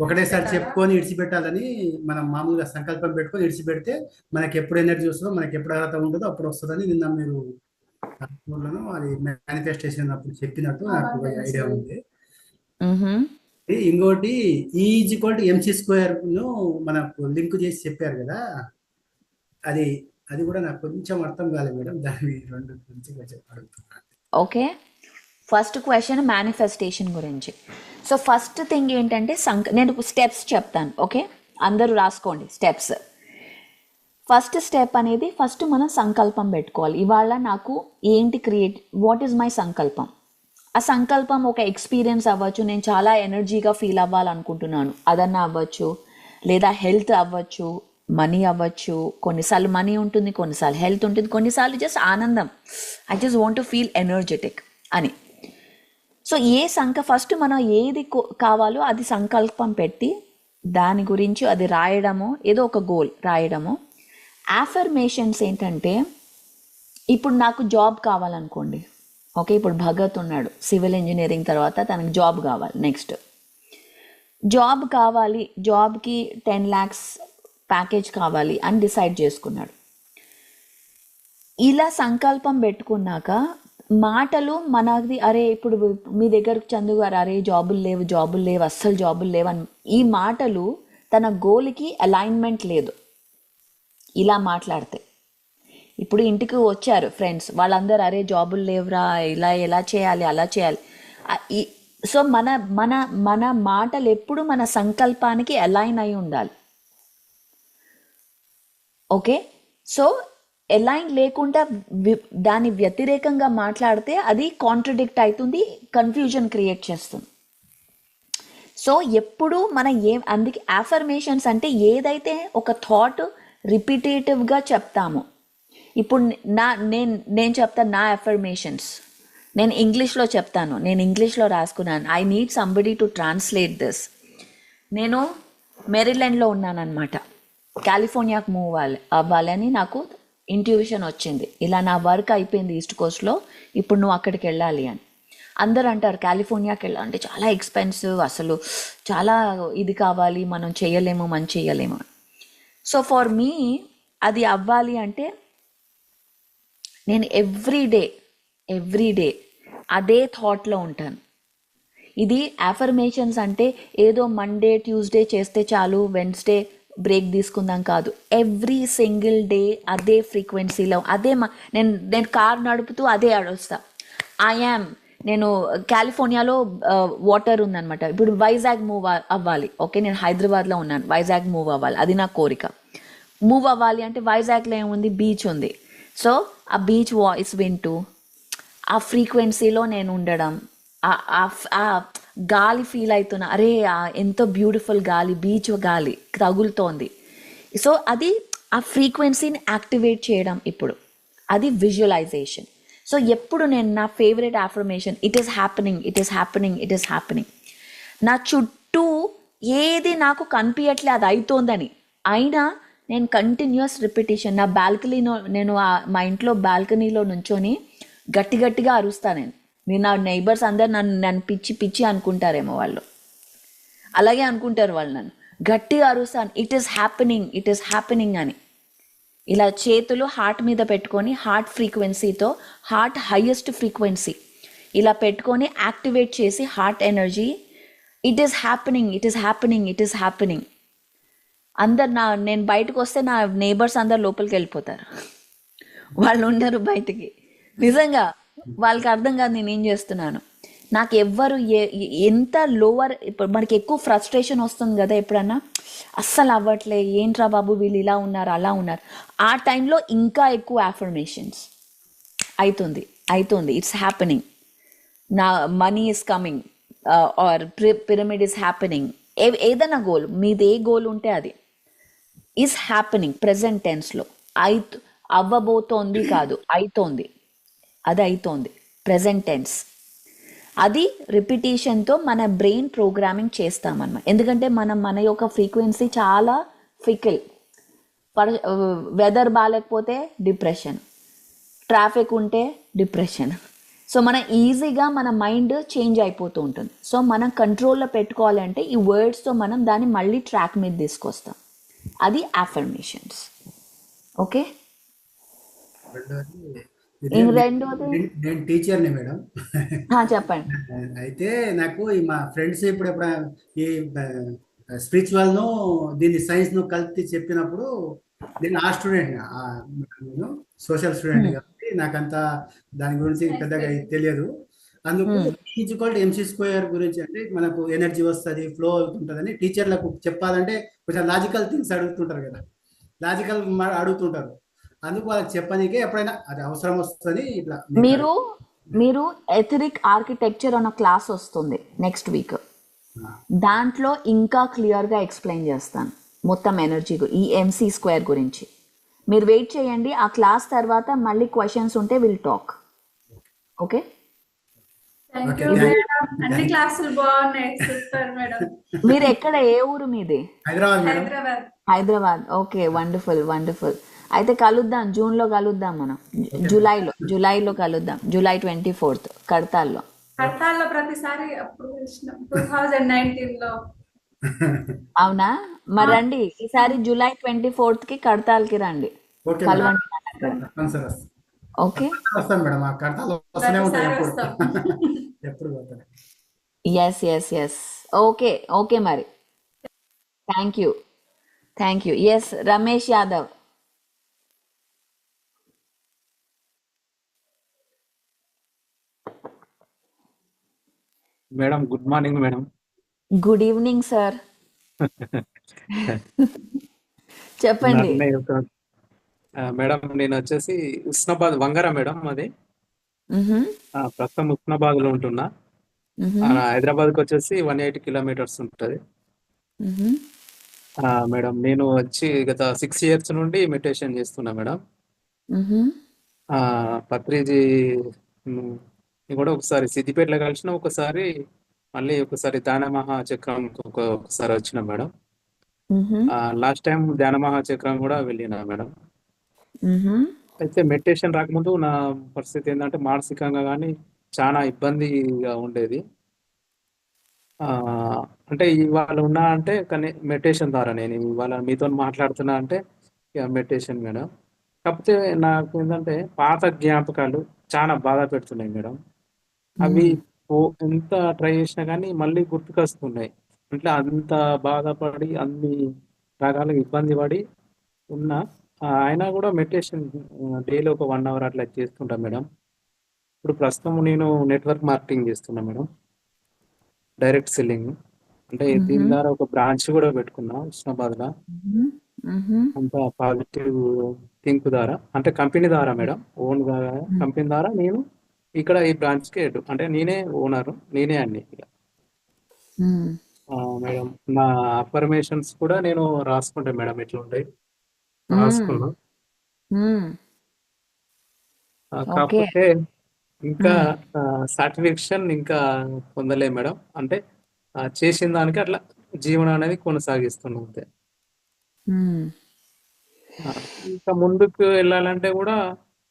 ఒకటేసారి చెప్పుకొని ఇడిచిపెట్టాలని మనం మామూలుగా సంకల్పం పెట్టుకొని ఇడిచిపెడితే మనకి ఎప్పుడు ఎనర్జీ వస్తుందో, మనకి ఎప్పుడు అర్హత ఉంటుందో అప్పుడు వస్తుందని నిన్న మీరు అది మేనిఫెస్టేషన్ అప్పుడు చెప్పినట్టు నాకు ఐడియా ఉంది. ఇంకోటి E=mc² మనకు లింక్ చేసి చెప్పారు కదా, అది కూడా నాకు కొంచెం అర్థం కాలేదు మేడం. దాని రెండు గురించి అడుగుతున్నాను. ఓకే, ఫస్ట్ క్వశ్చన్ మేనిఫెస్టేషన్ గురించి. సో ఫస్ట్ థింగ్ ఏంటంటే నేను స్టెప్స్ చెప్తాను. ఓకే, అందరూ రాసుకోండి స్టెప్స్. ఫస్ట్ స్టెప్ అనేది ఫస్ట్ మనం సంకల్పం పెట్టుకోవాలి. ఇవాళ నాకు ఏంటి వాట్ ఈజ్ మై సంకల్పం. ఆ సంకల్పం ఒక ఎక్స్పీరియన్స్ అవ్వచ్చు, నేను చాలా ఎనర్జీగా ఫీల్ అవ్వాలనుకుంటున్నాను అదన్నా అవ్వచ్చు, లేదా హెల్త్ అవ్వచ్చు, మనీ అవ్వచ్చు. కొన్నిసార్లు మనీ ఉంటుంది, కొన్నిసార్లు హెల్త్ ఉంటుంది, కొన్నిసార్లు జస్ట్ ఆనందం, I just want to feel energetic అని. సో ఫస్ట్ మనం ఏది కావాలో అది సంకల్పం పెట్టి దాని గురించి అది రాయడము, ఏదో ఒక గోల్ రాయడము. అఫర్మేషన్స్ ఏంటంటే, ఇప్పుడు నాకు జాబ్ కావాలనుకోండి. ఓకే, ఇప్పుడు భగత్ ఉన్నాడు, సివిల్ ఇంజనీరింగ్ తర్వాత తనకు జాబ్ కావాలి. నెక్స్ట్ జాబ్ కావాలి, జాబ్కి 10 lakhs ప్యాకేజ్ కావాలి అని డిసైడ్ చేసుకున్నాడు. ఇలా సంకల్పం పెట్టుకున్నాక మాటలు మనది, అరే ఇప్పుడు మీ దగ్గరకు చందు గారు, అరే జాబులు లేవు అస్సలు జాబులు లేవు అని ఈ మాటలు తన గోల్కి అలైన్మెంట్ లేదు. ఇలా మాట్లాడితే ఇప్పుడు ఇంటికి వచ్చారు ఫ్రెండ్స్, వాళ్ళందరూ అరే జాబులు లేవురా, ఇలా ఎలా చేయాలి అలా చేయాలి. సో మన మన మన మాటలు ఎప్పుడు మన సంకల్పానికి అలైన్ అయి ఉండాలి. ఓకే, సో అలైన్ లేకుండా దాని వ్యతిరేకంగా మాట్లాడితే అది కాంట్రడిక్ట్ అవుతుంది, కన్ఫ్యూజన్ క్రియేట్ చేస్తుంది. సో ఎప్పుడు అందుకే అఫర్మేషన్స్ అంటే ఏదైతే ఒక థాట్ రిపిటేటివ్గా చెప్తామో. ఇప్పుడు నేను చెప్తాను నా అఫర్మేషన్స్, నేను ఇంగ్లీష్లో చెప్తాను, నేను ఇంగ్లీష్లో రాసుకున్నాను. I need somebody to translate this. నేను మెరీల్యాండ్లో ఉన్నానన్నమాట, కాలిఫోర్నియాకు మూవ్ అవ్వాలని నాకు ఇంట్యూషన్ వచ్చింది. ఇలా నా వర్క్ అయిపోయింది ఈస్ట్ కోస్ట్లో, ఇప్పుడు నువ్వు అక్కడికి వెళ్ళాలి అని. అందరూ అంటారు కాలిఫోర్నియాకి వెళ్ళాలంటే చాలా ఎక్స్పెన్సివ్, అసలు చాలా ఇది కావాలి, మనం చేయలేము. సో ఫర్ మీ అది అవ్వాలి అంటే నేను ఎవ్రీ డే అదే థాట్లో ఉంటాను. ఇది అఫర్మేషన్స్ అంటే ఏదో మండే ట్యూస్డే చేస్తే చాలు, వెన్స్డే బ్రేక్ తీసుకుందాం కాదు. ఎవ్రీ సింగిల్ డే అదే ఫ్రీక్వెన్సీలో, అదే నేను కార్ నడుపుతూ అదే అడుస్తా. నేను కాలిఫోర్నియాలో వాటర్ ఉందన్నమాట, ఇప్పుడు వైజాగ్ మూవ్ అవ్వాలి. ఓకే, నేను హైదరాబాద్లో ఉన్నాను, వైజాగ్ మూవ్ అవ్వాలి, అది నా కోరిక. మూవ్ అవ్వాలి అంటే వైజాగ్లో ఏముంది, బీచ్ ఉంది. సో ఆ బీచ్ వాయిస్ వింటూ ఆ ఫ్రీక్వెన్సీలో నేను ఉండడం, ఆ గాలి ఫీల్ అవుతున్నా, అరే ఎంతో బ్యూటిఫుల్ గాలి, బీచ్ గాలి తగులుతోంది. సో అది ఆ ఫ్రీక్వెన్సీని యాక్టివేట్ చేయడం. ఇప్పుడు అది విజువలైజేషన్. సో ఎప్పుడు నేను నా favourite affirmation, it is happening. నా చుట్టూ ఏది నాకు కనిపించట్లే అది అవుతోందని, అయినా నేను కంటిన్యూస్ రిపిటేషన్. నా బాల్కనీలో నేను మా ఇంట్లో బాల్కనీలో నుంచొని గట్టిగా అరుస్తాను నేను. మీరు నా నైబర్స్ అందరు నన్ను పిచ్చి అనుకుంటారేమో, వాళ్ళు అలాగే అనుకుంటారు వాళ్ళు. నన్ను గట్టిగా అరుస్తాను, ఇట్ ఈస్ హ్యాపెనింగ్ అని. ఇలా చేతులు హార్ట్ మీద పెట్టుకొని హార్ట్ ఫ్రీక్వెన్సీతో, హార్ట్ హైయెస్ట్ ఫ్రీక్వెన్సీ ఇలా పెట్టుకొని యాక్టివేట్ చేసి heart energy, it is happening, it is happening, it is happening. అందరు నేను బయటకు వస్తే నా నేబర్స్ అందరు లోపలికి వెళ్ళిపోతారు, వాళ్ళు ఉండరు బయటికి. నిజంగా వాళ్ళకి అర్థం కాదు నేను ఏం చేస్తున్నాను. నాకు ఎవ్వరు ఎంత లోవర్, ఇప్పుడు మనకి ఎక్కువ ఫ్రస్ట్రేషన్ వస్తుంది కదా ఎప్పుడన్నా, అస్సలు అవ్వట్లే, ఏంట్రా బాబు వీళ్ళు ఇలా ఉన్నారు అలా ఉన్నారు, ఆ టైంలో ఇంకా ఎక్కువ అఫర్మేషన్స్ అవుతుంది, ఇట్స్ హ్యాపెనింగ్, నా money is coming, or pyramid is happening, ఏదైనా గోల్, మీది ఏ గోల్ ఉంటే అది ఈస్ హ్యాపెనింగ్. ప్రెజెంట్ టెన్స్లో అవ్వబోతోంది కాదు, అవుతోంది, అది అవుతోంది, ప్రెజెంట్ టెన్స్. అది రిపిటేషన్తో మన బ్రెయిన్ ప్రోగ్రామింగ్ చేస్తామన్నమాట. ఎందుకంటే మన యొక్క ఫ్రీక్వెన్సీ చాలా ఫికిల్. వెదర్ బాగాలేకపోతే డిప్రెషన్, ట్రాఫిక్ ఉంటే డిప్రెషన్. సో మన ఈజీగా మన మైండ్ చేంజ్ అయిపోతూ ఉంటుంది. సో మనం కంట్రోల్లో పెట్టుకోవాలంటే ఈ వర్డ్స్తో మనం దాన్ని మళ్ళీ ట్రాక్ మీద తీసుకొస్తాం. అది అఫర్మేషన్స్. ఓకే, రెండోది నేను టీచర్ని మేడం. చెప్పండి. అయితే నాకు మా ఫ్రెండ్స్ ఇప్పుడు ఈ స్పిరిచువల్ను దీన్ని సైన్స్ను కలిపి చెప్పినప్పుడు నేను ఆ స్టూడెంట్, నేను సోషల్ స్టూడెంట్ కాబట్టి నాకంత దాని గురించి పెద్దగా తెలియదు. అందుకు E=mc² గురించి అంటే మనకు ఎనర్జీ వస్తుంది, ఫ్లో అవుతుంటుందని టీచర్లకు చెప్పాలంటే కొంచెం లాజికల్ థింగ్స్ అడుగుతుంటారు కదా, లాజికల్ అడుగుతుంటారు. అందుకు వాళ్ళకి చెప్పనీకే ఎప్పుడైనా అది అవసరం వస్తుంది. ఇట్లా మీరు ఎథరిక్ ఆర్కిటెక్చర్ అన్న క్లాస్ వస్తుంది నెక్స్ట్ వీక్, దాంట్లో ఇంకా క్లియర్గా ఎక్స్ప్లెయిన్ చేస్తాను మొత్తం ఎనర్జీ ఈ MC² గురించి. మీరు వెయిట్ చేయండి, ఆ క్లాస్ తర్వాత మళ్ళీ క్వశ్చన్స్ ఉంటే విల్ టాక్. ఓకే, అన్ని క్లాసులు బాగున్నాయి, సూపర్ మేడం. మీరు ఎక్కడ, ఏ ఊరు మీది? హైదరాబాద్. Okay, wonderful wonderful. అయితే కలుద్దాం, జూన్లో కలుద్దాం, మనం జూలైలో కలుద్దాం, July 24th కడతాల్లో. ప్రతిసారి అప్పుడు 2019లో. అవునా, మరి రండి ఈసారి July 24th కి కడతాల్కి రండి, కలవండి. ఓకే, వస్తాం మేడం, ఆ కడతాలు వస్తూనే ఉంటాయి ఎప్పుడు. ఎస్. ఓకే మరి, thank you. Yes, Ramesh Yadav. Madam, good morning madam. Good evening sir. చెప్పండి మేడం. నేను వచ్చేసి ఉస్నాబాద్ వంగర మేడం అది. ప్రస్తుతం ఉస్నాబాద్ లో ఉంటున్నా. హైదరాబాద్కి వచ్చేసి 180 కిలోమీటర్స్ ఉంటుంది. మేడం, నేను వచ్చి గత 6 years నుండి మెడిటేషన్ చేస్తున్నా మేడం. పత్రిజీ కూడా ఒకసారి సిద్దిపేటలో కలిసిన, ఒకసారి ధ్యాన మహాచక్రం ఒకసారి వచ్చిన మేడం. లాస్ట్ టైం ధ్యాన మహాచక్రం కూడా వెళ్ళినా మేడం. అయితే మెడిటేషన్ రాకముందు నా పరిస్థితి ఏంటంటే మానసికంగా కానీ చాలా ఇబ్బందిగా ఉండేది. అంటే ఇవాళ ఉన్నా అంటే కానీ మెడిటేషన్ ద్వారా, నేను ఇవాళ మీతో మాట్లాడుతున్నా అంటే మెడిటేషన్ మేడం. కాకపోతే నాకు ఏంటంటే పాత జ్ఞాపకాలు చాలా బాధ పెడుతున్నాయి మేడం. అవి ఎంత ట్రై చేసినా కానీ మళ్ళీ గుర్తుకొస్తున్నాయి. అంటే అంత బాధపడి అన్ని రకాలుగా ఇబ్బంది పడి ఉన్నా, అయినా కూడా మెడిటేషన్ డైలీ ఒక 1 hour అట్లా చేస్తుంటా మేడం. ఇప్పుడు ప్రస్తుతం నేను నెట్వర్క్ మార్కెటింగ్ చేస్తున్నా మేడం, డైరెక్ట్ సెల్లింగ్. అంటే దీని ద్వారా ఒక బ్రాంచ్ కూడా పెట్టుకున్నా ఉస్నాబాద్లో. అంత పాజిటివ్ థింక్ ద్వారా, అంటే కంపెనీ ద్వారా మేడం, ఓన్ కంపెనీ ద్వారా నేను ఇక్కడ ఈ బ్రాంచ్కి అంటే నేనే ఓనర్, నేనే అన్ని మేడం. నా అఫర్మేషన్స్ కూడా నేను రాసుకుంటా మేడం, ఎట్లా ఉంటాయి రాసుకున్నా. కాకపోతే ఇంకా సాటిస్ఫాక్షన్ ఇంకా పొందలే మేడం. అంటే చేసిన దానికి అట్లా జీవనం అనేది కొనసాగిస్తున్నాం అంతే. ఇంకా ముందుకు వెళ్ళాలంటే కూడా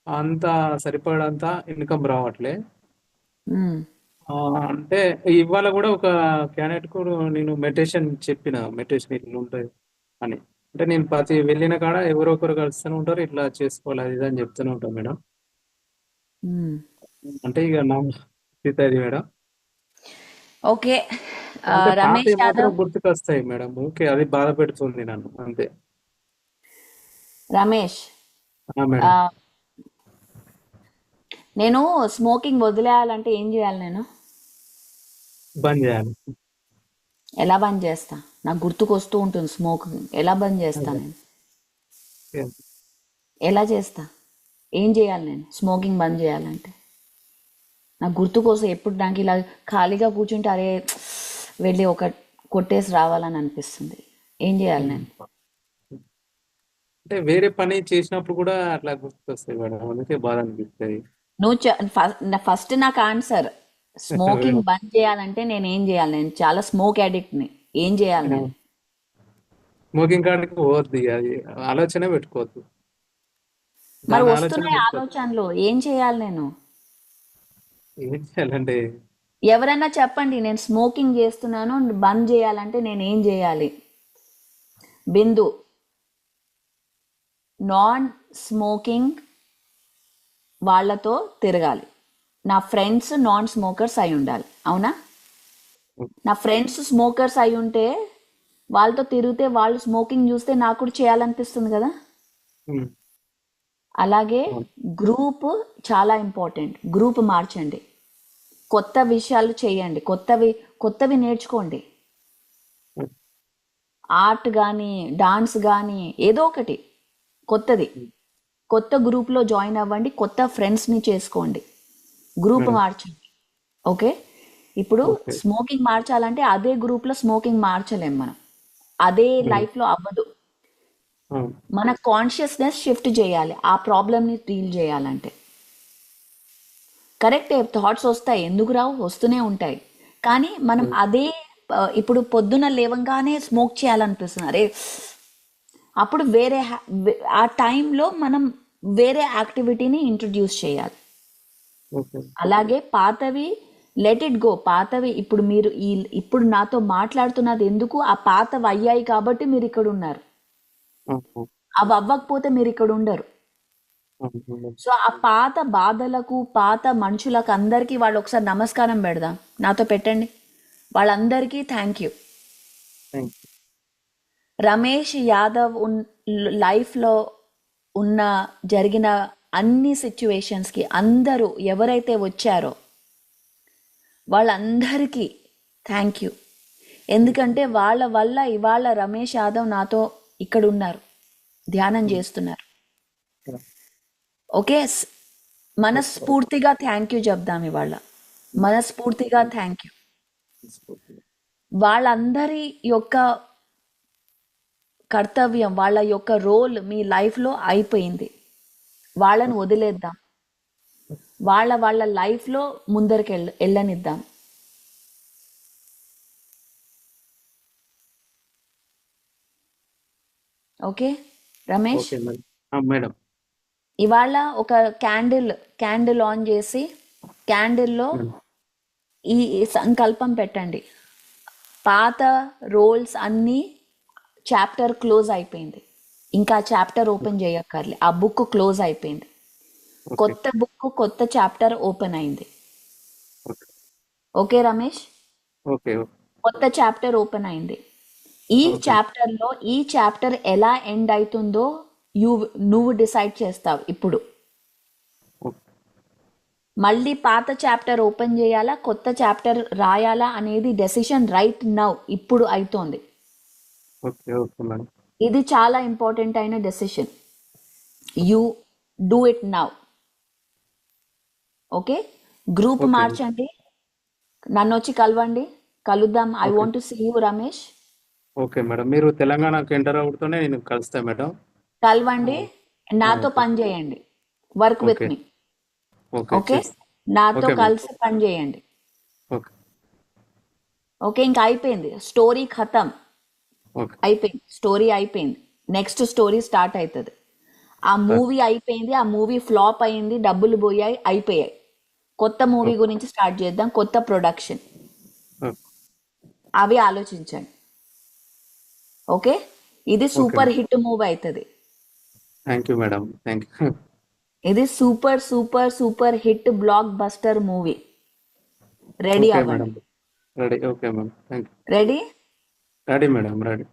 అంత సరిపడంత ఇన్కమ్ రావట్లే. అంటే ఇవాళ కూడా ఒక క్యాండిడేట్ కు నేను మెడిటేషన్ చెప్పిన, మెడిటేషన్ ఇట్లా ఉంటుంది అని. అంటే నేను ప్రతి వెళ్ళిన కాడ ఎవరో ఒకరు కలుస్తూనే ఉంటారు, ఇట్లా చేసుకోవాలి అది ఇది అని చెప్తూనే ఉంటాం మేడం. మ్మ్. అంటే ఇక నా స్థితి అది మేడం. ఓకే. అంటే రమేష్ పాతవి మాత్రం యాదవ్, గుర్తుకొస్తాయి మేడం. ఓకే, అది బాధ పెడుతుంది నన్ను అంతే. రమేష్, ఆ, మేడం నేను స్మోకింగ్ వదిలేయాలంటే ఏం చేయాలి? నేను బంద్ చేయాలి. ఎలా బంద్ చేస్తా? నాకు గుర్తుకొస్తూ ఉంటుంది స్మోకింగ్. ఎలా బంద్ చేస్తా అదే. నేను? Yeah. ఎలా చేస్తా? ఏం చేయాలి నేను స్మోకింగ్ బంద్ చేయాలంటే? నాకు గుర్తుకోసం ఎప్పుడు నాకు ఇలా ఖాళీగా కూర్చుంటే అరే వెళ్ళి ఒక కొట్టేసి రావాలని అనిపిస్తుంది. ఏం చేయాలి నేను? అంటే వేరే పని చేసినప్పుడు కూడా అట్లా గుర్తుకొస్తాయి మేడం, అందుకే బాధ అనిపిస్తుంది. నువ్వు ఫస్ట్ నాకు ఆన్సర్. స్మోకింగ్ బంద్ చేయాలంటే నేను ఏం చేయాలి? నేను చాలా స్మోక్ అడిక్ట్ని. ఏం చేయాలి నేను? స్మోకింగ్ కాడికి పోవద్దు, ఇక అది ఆలోచన పెట్టుకోవద్దు. మరి దాని ఆలోచన వస్తున్నాయి పెట్టుకోవద్దు. ఆలోచనలు, ఏం చేయాలి నేను? ఏం చేయాలంటే ఎవరైనా చెప్పండి, నేను స్మోకింగ్ చేస్తున్నాను, బంద్ చేయాలంటే నేను ఏం చేయాలి? బిందు, నాన్ స్మోకింగ్ వాళ్ళతో తిరగాలి. నా ఫ్రెండ్స్ నాన్ స్మోకర్స్ అయి ఉండాలి, అవునా? నా ఫ్రెండ్స్ స్మోకర్స్ అయి ఉంటే వాళ్ళతో తిరిగితే వాళ్ళు స్మోకింగ్ చూస్తే నాకు కూడా చేయాలనిపిస్తుంది కదా. ఉమ్, అలాగే అవును. గ్రూప్ చాలా ఇంపార్టెంట్. గ్రూప్ మార్చండి, కొత్త విషయాలు చేయండి, కొత్తవి నేర్చుకోండి. ఉమ్, ఆర్ట్ కానీ డాన్స్ కానీ ఏదో ఒకటి కొత్తది. కొత్త గ్రూప్లో జాయిన్ అవ్వండి, కొత్త ఫ్రెండ్స్ని చేసుకోండి, గ్రూప్ మేడం మార్చండి. ఓకే. ఇప్పుడు ఓకే. స్మోకింగ్ మార్చాలంటే అదే గ్రూప్లో స్మోకింగ్ మార్చలేం మనం, అదే మేడం లైఫ్లో అవ్వదు. అవును. మన కాన్షియస్నెస్ షిఫ్ట్ చేయాలి ఆ ప్రాబ్లమ్ని డీల్ చేయాలంటే. కరెక్టే, థాట్స్ వస్తాయి, ఎందుకు రావు? వస్తూనే ఉంటాయి. కానీ మనం అదే ఇప్పుడు పొద్దున లేవంగానే స్మోక్ చేయాలనిపిస్తుంది, అరే అప్పుడు ఆ టైంలో మనం వేరే యాక్టివిటీని ఇంట్రడ్యూస్ చేయాలి. ఓకే. అలాగే పాతవి లెట్ ఇట్ గో. పాతవి ఇప్పుడు మీరు ఇప్పుడు నాతో మాట్లాడుతున్నది ఎందుకు? ఆ పాతవి అయ్యాయి కాబట్టి మీరు ఇక్కడ ఉన్నారు. అవును. అవి అవ్వకపోతే మీరు ఇక్కడ ఉండరు. అవును మేడం. సో ఆ పాత బాధలకు, పాత మనుషులకు అందరికీ వాళ్ళు ఒకసారి నమస్కారం పెడదాం. నాతో పెట్టండి. వాళ్ళందరికీ thank you. Thank you. Ramesh Yadav లైఫ్లో ఉన్న జరిగిన అన్ని సిచ్యువేషన్స్కి అందరూ ఎవరైతే వచ్చారో వాళ్ళందరికీ థ్యాంక్ యూ. ఎందుకంటే వాళ్ళ వల్ల ఇవాళ రమేష్ యాదవ్ నాతో ఇక్కడ ఉన్నారు, ధ్యానం చేస్తున్నారు. ఓకే, మనస్ఫూర్తిగా థ్యాంక్ యూ చెప్దాం ఇవాళ. మనస్ఫూర్తిగా థ్యాంక్ యూ. వాళ్ళందరి యొక్క కర్తవ్యం, వాళ్ళ యొక్క రోల్ మీ లైఫ్లో అయిపోయింది. వాళ్ళని వదిలేద్దాం, వాళ్ళ లైఫ్లో ముందరికి వెళ్ళనిద్దాం. Okay Ramesh, okay madam. Madam ఇవాళ ఒక క్యాండిల్ ఆన్ చేసి క్యాండిల్లో మేడం. ఈ సంకల్పం పెట్టండి. పాత రోల్స్ అన్నీ చాప్టర్ క్లోజ్ అయిపోయింది, ఇంకా చాప్టర్ ఓపెన్ చేయక్కర్లే. ఆ బుక్ క్లోజ్ అయిపోయింది, ఓకే. కొత్త బుక్ కొత్త చాప్టర్ ఓపెన్ అయింది. ఓకే. Okay Ramesh, okay. కొత్త చాప్టర్ ఓపెన్ అయింది. ఈ ఓకే. చాప్టర్లో ఈ చాప్టర్ ఎలా ఎండ్ అవుతుందో నువ్వు డిసైడ్ చేస్తావు. ఇప్పుడు ఓకే. మళ్ళీ పాత చాప్టర్ ఓపెన్ చేయాలా, కొత్త చాప్టర్ రాయాలా అనేది డెసిషన్ రైట్ నౌ ఇప్పుడు అవుతోంది. ఓకే. Okay madam. ఇది చాలా ఇంపార్టెంట్ అయిన decision. You do it now. Okay, group okay. మార్చండి, నన్ను వచ్చి కలుద్దాం. I okay. Want to see you Ramesh. Okay madam, మీరు తెలంగాణకు ఎంటర్ అవుతూనే నేను కలుస్తా మేడం. కలవండి, నాతో ఓకే. పని చేయండి, work with okay. Me. Okay okay, చేస్తా. నాతో ఓకే మేడం. కలిసి పని చేయండి. ఓకే. ఓకే, ఇంకా అయిపోయింది, స్టోరీ ఖతం ఓకే. అయిపోయింది, స్టోరీ అయిపోయింది. నెక్స్ట్ స్టోరీ స్టార్ట్ అవుతుంది. ఆ మూవీ అయిపోయింది, ఆ మూవీ ఫ్లాప్ అయింది, డబ్బులు పోయాయి, అయిపోయాయి. కొత్త మూవీ ఓకే. గురించి స్టార్ట్ చేద్దాం, కొత్త ప్రొడక్షన్. ఓకే. అవి ఆలోచించండి. ఓకే, ఇది ఓకే సూపర్ హిట్ మూవీ అవుతుంది. Thank you madam. Thank you. ఇది super super super hit blockbuster movie. Ready okay అవ్వండి. Madam. Ready. Okay madam. Thank you. Ready? Ready madam. Ready.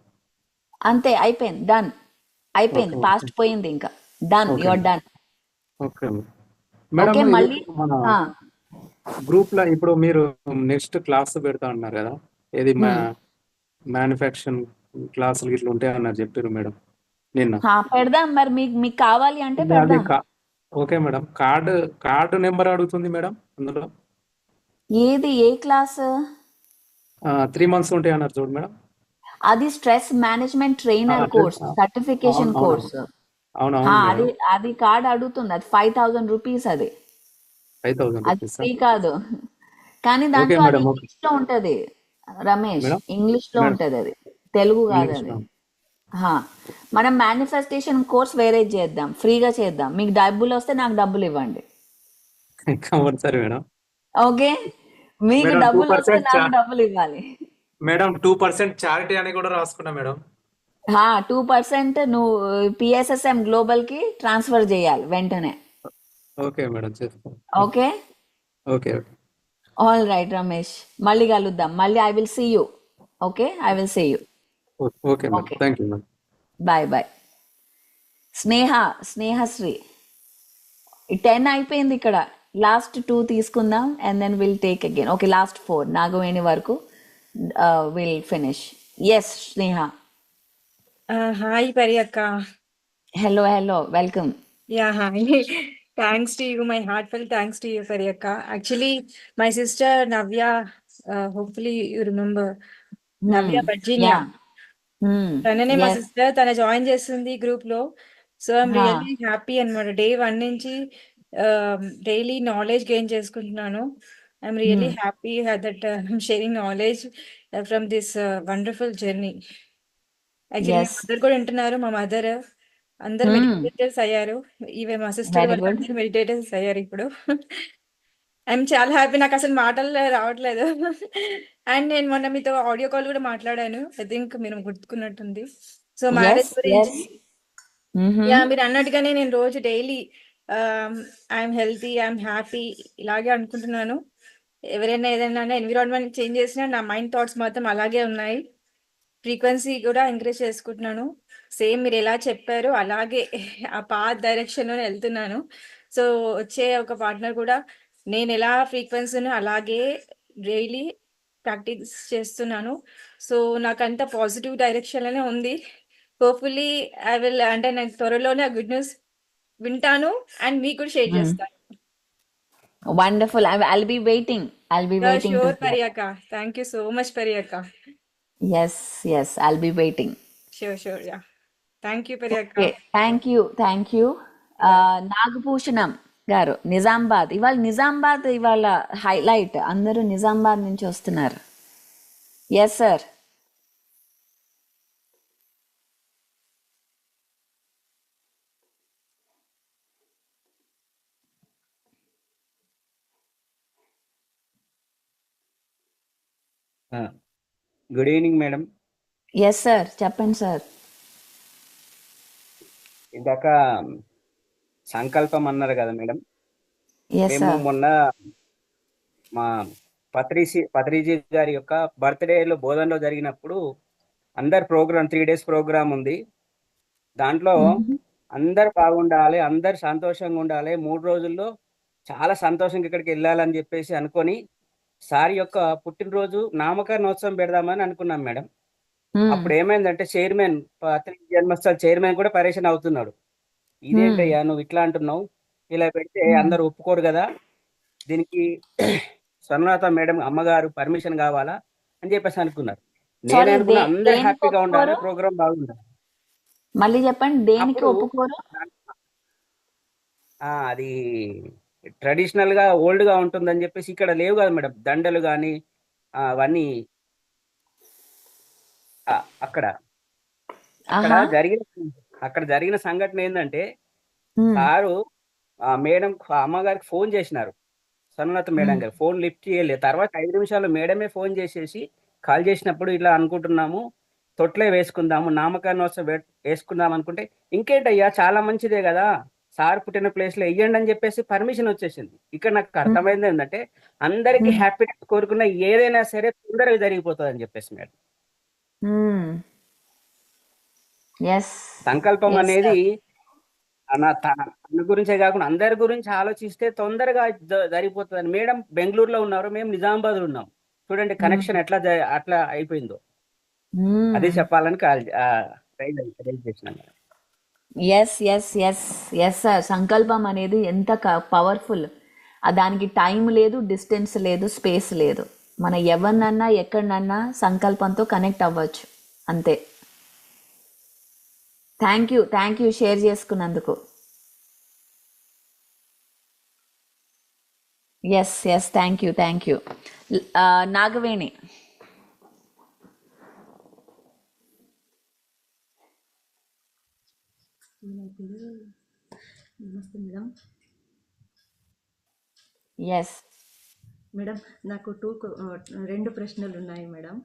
అంతే, అయిపోయింది, done, అయిపోయింది, okay. Past పోయింది, ఇంకా done, okay your done. Okay madam. Okay, ఇది మళ్ళీ మన గ్రూప్లో ఇప్పుడు మీరు నెక్స్ట్ క్లాస్ పెడతా అన్నారు కదా, ఏది మ్యానుఫ్యాక్చరింగ్ క్లాసులు ఇట్లా ఉంటాయి అన్నారు చెప్పారు మేడం నిన్న. పెడదాం. మరి మీకు కావాలి అంటే అది పెడదాం. Okay madam. కార్డు నెంబర్ అడుగుతుంది మేడం అందులో. ఏది, ఏ క్లాస్? 3 months ఉంటాయి అన్నారు చూడు మేడం. అది stress management trainer course, certification course. అవునవును అది మేడం. అది కార్డ్ అడుగుతుంది. అది 5,000 రూపీస్. అది 5,000 అది రూపీస్. ఫ్రీ కాదు. కానీ ఓకే దాంట్లో అది మేడం. ఓకే ఇంగ్లీష్ లో ఉంటది రమేష్, మేడం. ఇంగ్లీష్ లో మేడం ఉంటది, అది తెలుగు కాదు. ఇంగ్లీష్ అది మనం మేనిఫెస్టేషన్ కోర్స్ వేరే చేద్దాం, ఫ్రీగా చేద్దాం. మీకు డబ్బులు వస్తే నాకు డబ్బులు ఇవ్వండి. Compulsory madam. ఓకే, మీకు మేడం డబ్బులు వస్తే 2% నాకు డబ్బులు ఇవ్వాలి. మేడం 2% చారిటీ అని కూడా రాసుకున్నా మేడం. 2% నువ్వు పిఎస్ఎస్ఎం గ్లోబల్ కి ట్రాన్స్ఫర్ చేయాలి వెంటనే. ఓకే మేడం, చేస్తాను. Okay, okay okay. All right Ramesh, మళ్ళీ కలుద్దాం. మళ్ళీ I will see you. Okay, I will see you. Okay madam. Okay, thank you madam. Bye bye. Snehasri 10 అయిపోయింది ఇక్కడ. లాస్ట్ 2 తీసుకుందాం and then will take again. Okay, last 4 Nagaveni వరకు will finish. Yes Sneha. Hi, Pariyakka. Hello hello, welcome. Yeah, hi. Thanks to you. My heartfelt thanks to you, Pariyakka. Actually, my sister Navya, hopefully you remember, Navya Virginia. Yeah, తననే మా yes. Sister, తన join చేస్తుంది group లో. So I'm really happy అనమాట. Day 1 నుంచి daily knowledge gain చేసుకుంటున్నాను. I'm really happy that I'm sharing knowledge from this wonderful journey. Actually మా yes, mother కూడా వింటున్నారు. మా మదర్ అందరు మెడిటేటర్స్ అయ్యారు. ఈవెన్ మా సిస్టర్ వెరీ వాళ్ళు గుడ్. అందరు మెడిటేటర్స్ అయ్యారు ఇప్పుడు. ఐఎమ్ చాలా హ్యాపీ. నాకు అసలు మాటలు రావట్లేదు. అండ్ నేను మొన్న మీతో ఆడియో కాల్ కూడా మాట్లాడాను. ఐ థింక్ మీరు గుర్తుకున్నట్టుంది. సో మ్యారేజ్ ఎస్ గురించి. ఎస్. యా, మీరు అన్నట్టుగానే నేను రోజు daily I'm healthy, I'm happy ఇలాగే అనుకుంటున్నాను. ఎవరైనా ఏదైనా ఎన్విరాన్మెంట్ చేంజ్ చేసినా నా మైండ్ థాట్స్ మాత్రం అలాగే ఉన్నాయి. ఫ్రీక్వెన్సీ కూడా ఎంకరేజ్ చేసుకుంటున్నాను. సేమ్ మీరు ఎలా చెప్పారో అలాగే ఆ పాత్ డైరెక్షన్లోనే వెళ్తున్నాను. సో వచ్చే ఒక పార్ట్నర్ కూడా నేను ఎలా ఫ్రీక్వెన్సీని అలాగే డైలీ ప్రాక్టీస్ చేస్తున్నాను. సో నాకంత పాజిటివ్ డైరెక్షన్లోనే ఉంది. హోప్ఫుల్లీ ఐ విల్, అంటే నేను త్వరలోనే ఆ గుడ్ న్యూస్ వింటాను అండ్ మీకు కూడా షేర్ చేస్తాను. Wonderful. I'll be waiting. I'll be waiting to sure hear. Pariyakka. Thank you so much Pariyakka. Yes yes, I'll be waiting. Sure yeah. Thank you Pariyakka. Okay, thank you, thank you. Nagabhushanam garu Nizamabad. ఇవాళ highlight, అందరూ నిజామాబాద్ నుంచి వస్తున్నారు. Yes sir. Good evening madam. Yes sir, చెప్పండి sir. ఇందాక సంకల్పం అన్నారు కదా madam. Yes మేము సార్. మొన్న మా పత్రిజీ గారి యొక్క బర్త్డేలో బోధనలో జరిగినప్పుడు అందరు ప్రోగ్రామ్ 3 days ప్రోగ్రామ్ ఉంది. దాంట్లో అందరు బాగుండాలి, అందరు సంతోషంగా ఉండాలి, 3 రోజుల్లో చాలా సంతోషంగా ఇక్కడికి వెళ్ళాలని చెప్పేసి అనుకొని సార్ యొక్క పుట్టినరోజు నామకరణోత్సవం పెడదామని అనుకున్నాం మేడం. అప్పుడు ఏమైందంటే చైర్మన్, పత్రిక జన్మస్థల చైర్మన్ కూడా పరేషాన్ అవుతున్నాడు. ఇదేంటయ్యా నువ్వు ఇట్లా అంటున్నావు, ఇలా పెడితే అందరు ఒప్పుకోరు కదా, దీనికి స్వర్ణలత మేడం అమ్మగారు పర్మిషన్ కావాలా అని చెప్పేసి అనుకున్నారు. నేను అనుకున్నా అందరు హ్యాపీగా ఉండాలి, ప్రోగ్రామ్ బాగుండాలి. మళ్ళీ చెప్పండి, దేనికి అప్పుడు ఒప్పుకోరు? అది ట్రెడిషనల్ గా ఓల్డ్ గా ఉంటుందని చెప్పేసి ఇక్కడ లేవు కదా మేడం దండలు కానీ అవన్నీ. అక్కడ జరిగిన సంఘటన ఏంటంటే సారు మేడం అమ్మగారికి ఫోన్ చేసినారు. స్వర్ణలత మేడం గారు ఫోన్ లిఫ్ట్ చేయలేదు. తర్వాత 5 నిమిషాలు మేడమే ఫోన్ చేసేసి కాల్ చేసినప్పుడు ఇట్లా అనుకుంటున్నాము, తొట్లే వేసుకుందాము, నామకరణోత్సవం వేసుకుందాం అనుకుంటే ఇంకేంటయ్యా చాలా మంచిదే కదా, సార్ పుట్టిన ప్లేస్ లో వెయ్యండి అని చెప్పేసి పర్మిషన్ వచ్చేసింది. ఇక్కడ నాకు అర్థమైంది ఏంటంటే అందరికి హ్యాపీనెస్ కోరుకున్న ఏదైనా సరే తొందరగా జరిగిపోతుంది అని చెప్పేసి మేడం. ఎస్ సంకల్పం ఎస్ అనేది తన గురించే కాకుండా అందరి గురించి ఆలోచిస్తే తొందరగా జరిగిపోతుంది. మేడం బెంగళూరులో ఉన్నారు, మేము నిజామాబాద్ లో ఉన్నాం. చూడండి కనెక్షన్ అట్లా అయిపోయిందో. అదే చెప్పాలని రైజ్ చేసినాను. Yes yes yes yes sir, సంకల్పం అనేది ఎంత పవర్ఫుల్. దానికి టైం లేదు, డిస్టెన్స్ లేదు, స్పేస్ లేదు. మన ఎవరినన్నా ఎక్కడనన్నా సంకల్పంతో కనెక్ట్ అవ్వచ్చు అంతే. థ్యాంక్ యూ షేర్ చేసుకున్నందుకు. Yes yes thank you. Nagaveni. నమస్తే మేడం. ఎస్ మేడం, నాకు 2 ప్రశ్నలు ఉన్నాయి మేడం.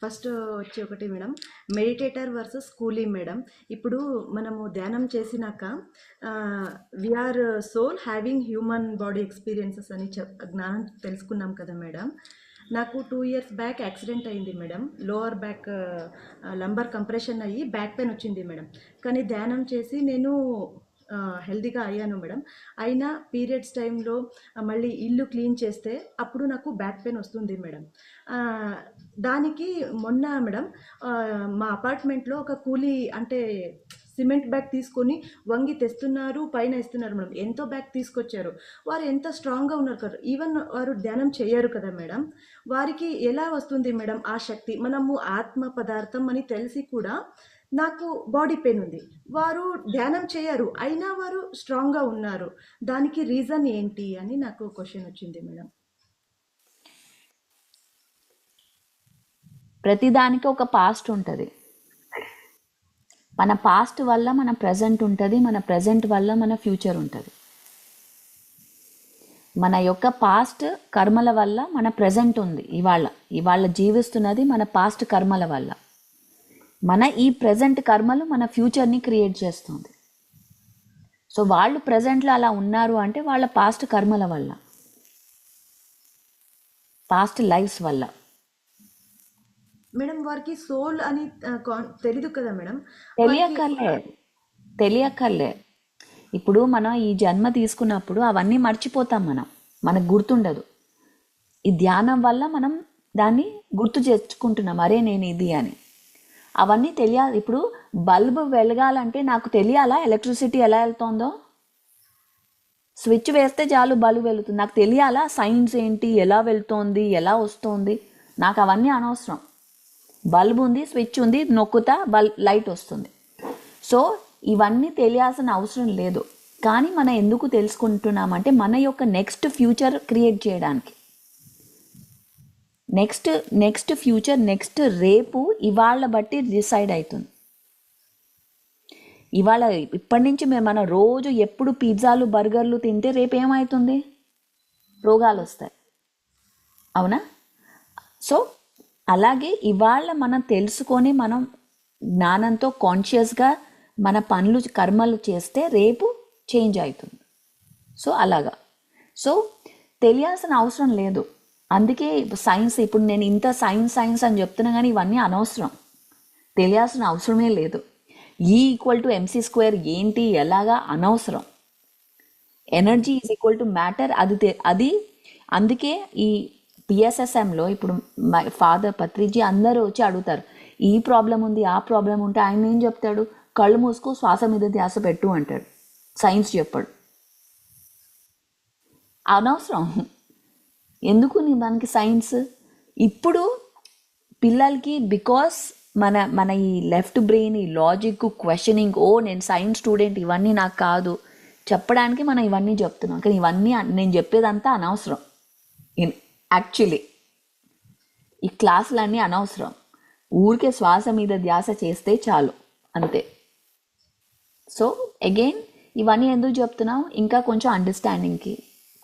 ఫస్ట్ వచ్చి ఒకటి madam, meditator versus coolie madam. ఇప్పుడు మనము ధ్యానం చేసినాక we are soul having human body experiences అని జ్ఞానం తెలుసుకున్నాం కదా మేడం. నాకు 2 years బ్యాక్ యాక్సిడెంట్ అయింది madam. Lower back lumbar compression అయ్యి బ్యాక్ పెయిన్ వచ్చింది మేడం. కానీ ధ్యానం చేసి నేను హెల్తీగా అయ్యాను మేడం. అయినా పీరియడ్స్ టైంలో మళ్ళీ ఇల్లు క్లీన్ చేస్తే అప్పుడు నాకు బ్యాక్ పెయిన్ వస్తుంది మేడం. దానికి మొన్న మేడం మా అపార్ట్మెంట్లో ఒక కూలీ అంటే సిమెంట్ బ్యాగ్ తీసుకొని వంగి తెస్తున్నారు, పైన ఇస్తున్నారు మేడం. ఎంతో బ్యాగ్ తీసుకొచ్చారు. వారు ఎంత స్ట్రాంగ్గా ఉన్నారు కదా, ఈవెన్ వారు ధ్యానం చేయరు కదా మేడం. వారికి ఎలా వస్తుంది మేడం ఆ శక్తి? మనము ఆత్మ పదార్థం అని తెలిసి కూడా నాకు బాడీ పెయిన్ ఉంది. వారు ధ్యానం చేయరు, అయినా వారు స్ట్రాంగ్గా ఉన్నారు. దానికి రీజన్ ఏంటి అని నాకు క్వశ్చన్ వచ్చింది మేడం. ప్రతిదానికి ఒక పాస్ట్ ఉంటుంది. మన పాస్ట్ వల్ల మన ప్రజెంట్ ఉంటుంది, మన ప్రజెంట్ వల్ల మన ఫ్యూచర్ ఉంటుంది. మన యొక్క పాస్ట్ కర్మల వల్ల మన ప్రజెంట్ ఉంది. ఇవాళ జీవిస్తున్నది మన పాస్ట్ కర్మల వల్ల. మన ఈ ప్రజెంట్ కర్మలు మన ఫ్యూచర్ని క్రియేట్ చేస్తుంది. సో వాళ్ళు ప్రజెంట్లో అలా ఉన్నారు అంటే వాళ్ళ పాస్ట్ కర్మల వల్ల, పాస్ట్ లైఫ్స్ వల్ల. మేడం వారికి సోల్ అని తెలీదు కదా మేడం. తెలియక్కర్లే. ఇప్పుడు మనం ఈ జన్మ తీసుకున్నప్పుడు అవన్నీ మర్చిపోతాం, మనకు గుర్తుండదు. ఈ ధ్యానం వల్ల మనం దాన్ని గుర్తు తెచ్చుకుంటున్నాం, అరే నేను ఇది అని. అవన్నీ తెలియాలి. ఇప్పుడు బల్బు వెలగాలంటే నాకు తెలియాలా ఎలక్ట్రిసిటీ ఎలా వెళ్తుందో? స్విచ్ వేస్తే చాలు బల్బు వెలుగుతుంది. నాకు తెలియాలా సైన్స్ ఏంటి, ఎలా వెళ్తోంది, ఎలా వస్తుంది? నాకు అవన్నీ అనవసరం. బల్బ్ ఉంది, స్విచ్ ఉంది, నొక్కుతా లైట్ వస్తుంది. సో ఇవన్నీ తెలియాల్సిన అవసరం లేదు. కానీ మనం ఎందుకు తెలుసుకుంటున్నామంటే మన యొక్క నెక్స్ట్ ఫ్యూచర్ క్రియేట్ చేయడానికి. నెక్స్ట్ ఫ్యూచర్, నెక్స్ట్ రేపు ఇవాళ బట్టి డిసైడ్ అవుతుంది. ఇప్పటి నుంచి మనం రోజు ఎప్పుడు పిజ్జాలు బర్గర్లు తింటే రేపు ఏమవుతుంది? రోగాలు వస్తాయి, అవునా? సో అలాగే ఇవాళ మనం తెలుసుకొని మనం జ్ఞానంతో కాన్షియస్గా మన పనులు కర్మలు చేస్తే రేపు చేంజ్ అవుతుంది. సో అలాగా. సో తెలియాల్సిన అవసరం లేదు. అందుకే సైన్స్, ఇప్పుడు నేను ఇంత సైన్స్ అని చెప్తున్నా కానీ ఇవన్నీ అనవసరం, తెలియాల్సిన అవసరమే లేదు. E=mc² ఏంటి, ఎలాగా అనవసరం. ఎనర్జీ = మ్యాటర్, అది అందుకే ఈ PSSMలో ఇప్పుడు ఫాదర్ పత్రిజీ అందరూ వచ్చి అడుగుతారు, ఈ ప్రాబ్లం ఉంది, ఆ ప్రాబ్లం ఉంటే ఆయన ఏం చెప్తాడు? కళ్ళు మూసుకో, శ్వాస మీద ధ్యాస పెట్టు అంటాడు. సైన్స్ చెప్పాడు. అనవసరం. ఎందుకు దానికి సైన్స్? ఇప్పుడు పిల్లలకి బికాస్ మన ఈ లెఫ్ట్ బ్రెయిన్, ఈ లాజిక్, క్వశ్చనింగ్, నేను సైన్స్ స్టూడెంట్, ఇవన్నీ నాకు కాదు చెప్పడానికి మనం ఇవన్నీ చెప్తున్నాం. కానీ ఇవన్నీ నేను చెప్పేదంతా అనవసరం. యాక్చువల్లీ ఈ క్లాసులన్నీ అనవసరం. ఊరికే శ్వాస మీద ధ్యాస చేస్తే చాలు, అంతే. సో అగైన్ ఇవన్నీ ఎందుకు చెప్తున్నాం? ఇంకా కొంచెం అండర్స్టాండింగ్కి,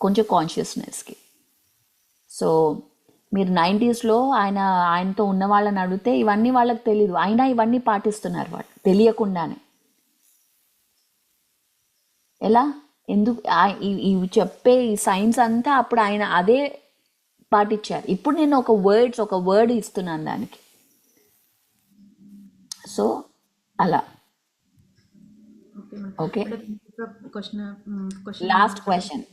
కొంచెం కాన్షియస్నెస్కి. సో మీరు 90స్లో ఆయనతో ఉన్న వాళ్ళని అడిగితే ఇవన్నీ వాళ్ళకి తెలియదు, అయినా ఇవన్నీ పాటిస్తున్నారు వాళ్ళు తెలియకుండానే. ఎలా ఎందుకు ఇవి చెప్పే ఈ సైన్స్ అంతా అప్పుడు ఆయన అదే పాటించారు. ఇప్పుడు నేను ఒక వర్డ్ ఇస్తున్నాను దానికి. సో అలా. Okay, last question.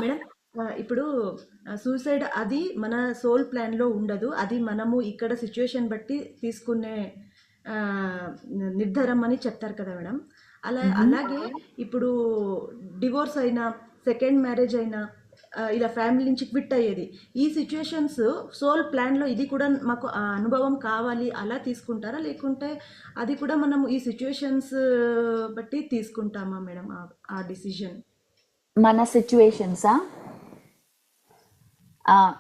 మేడం ఇప్పుడు సూసైడ్ అది మన సోల్ ప్లాన్లో ఉండదు, అది మనము ఇక్కడ సిచ్యువేషన్ బట్టి తీసుకునే నిర్ధారం అని చెప్తారు కదా మేడం. అలాగే ఇప్పుడు డివోర్స్ అయినా సెకండ్ మ్యారేజ్ అయినా ఇలా ఫ్యామిలీ నుంచి క్విట్ అయ్యేది, ఈ సిచ్యువేషన్స్ సోల్ ప్లాన్లో ఇది కూడా మాకు ఆ అనుభవం కావాలి అలా తీసుకుంటారా, లేకుంటే అది కూడా మనం ఈ సిచ్యువేషన్స్ బట్టి తీసుకుంటామా మేడం ఆ డిసిజన్? మన సిచ్యువేషన్సా?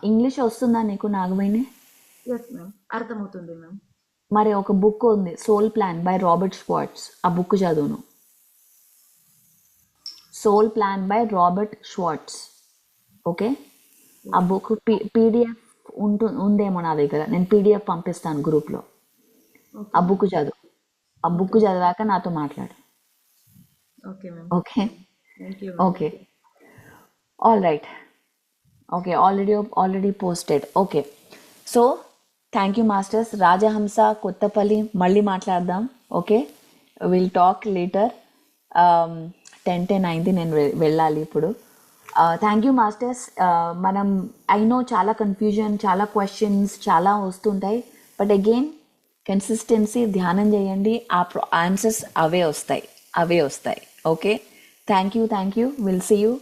ఇంగ్లీష్ వస్తుందా నీకు నాగవేణి? ఎస్ మ్యామ్, అర్థమవుతుంది మ్యామ్. మరి ఒక బుక్ ఉంది soul plan by Robert Schwartz, ఆ బుక్ చదువును. Soul plan by Robert Schwartz. Okay, ఆ బుక్ పీడిఎఫ్ ఉందేమో నా దగ్గర, నేను పీడిఎఫ్ పంపిస్తాను గ్రూప్లో. ఆ బుక్ చదువు, ఆ బుక్ చదివాక నాతో మాట్లాడు. Okay okay, all right. Okay, already posted. Okay, so thank you masters. Rajahamsa Kothapalli మళ్ళీ మాట్లాడదాం. Okay, will talk later. 10 అయింది, నేను వెళ్ళాలి ఇప్పుడు. Thank you masters. మనం ఐనో చాలా కన్ఫ్యూజన్, చాలా క్వశ్చన్స్ చాలా వస్తుంటాయి, బట్ అగైన్ కన్సిస్టెన్సీ, ధ్యానం చేయండి, ఆ ఆన్సర్స్ అవే వస్తాయి. Okay, thank you. Will see you.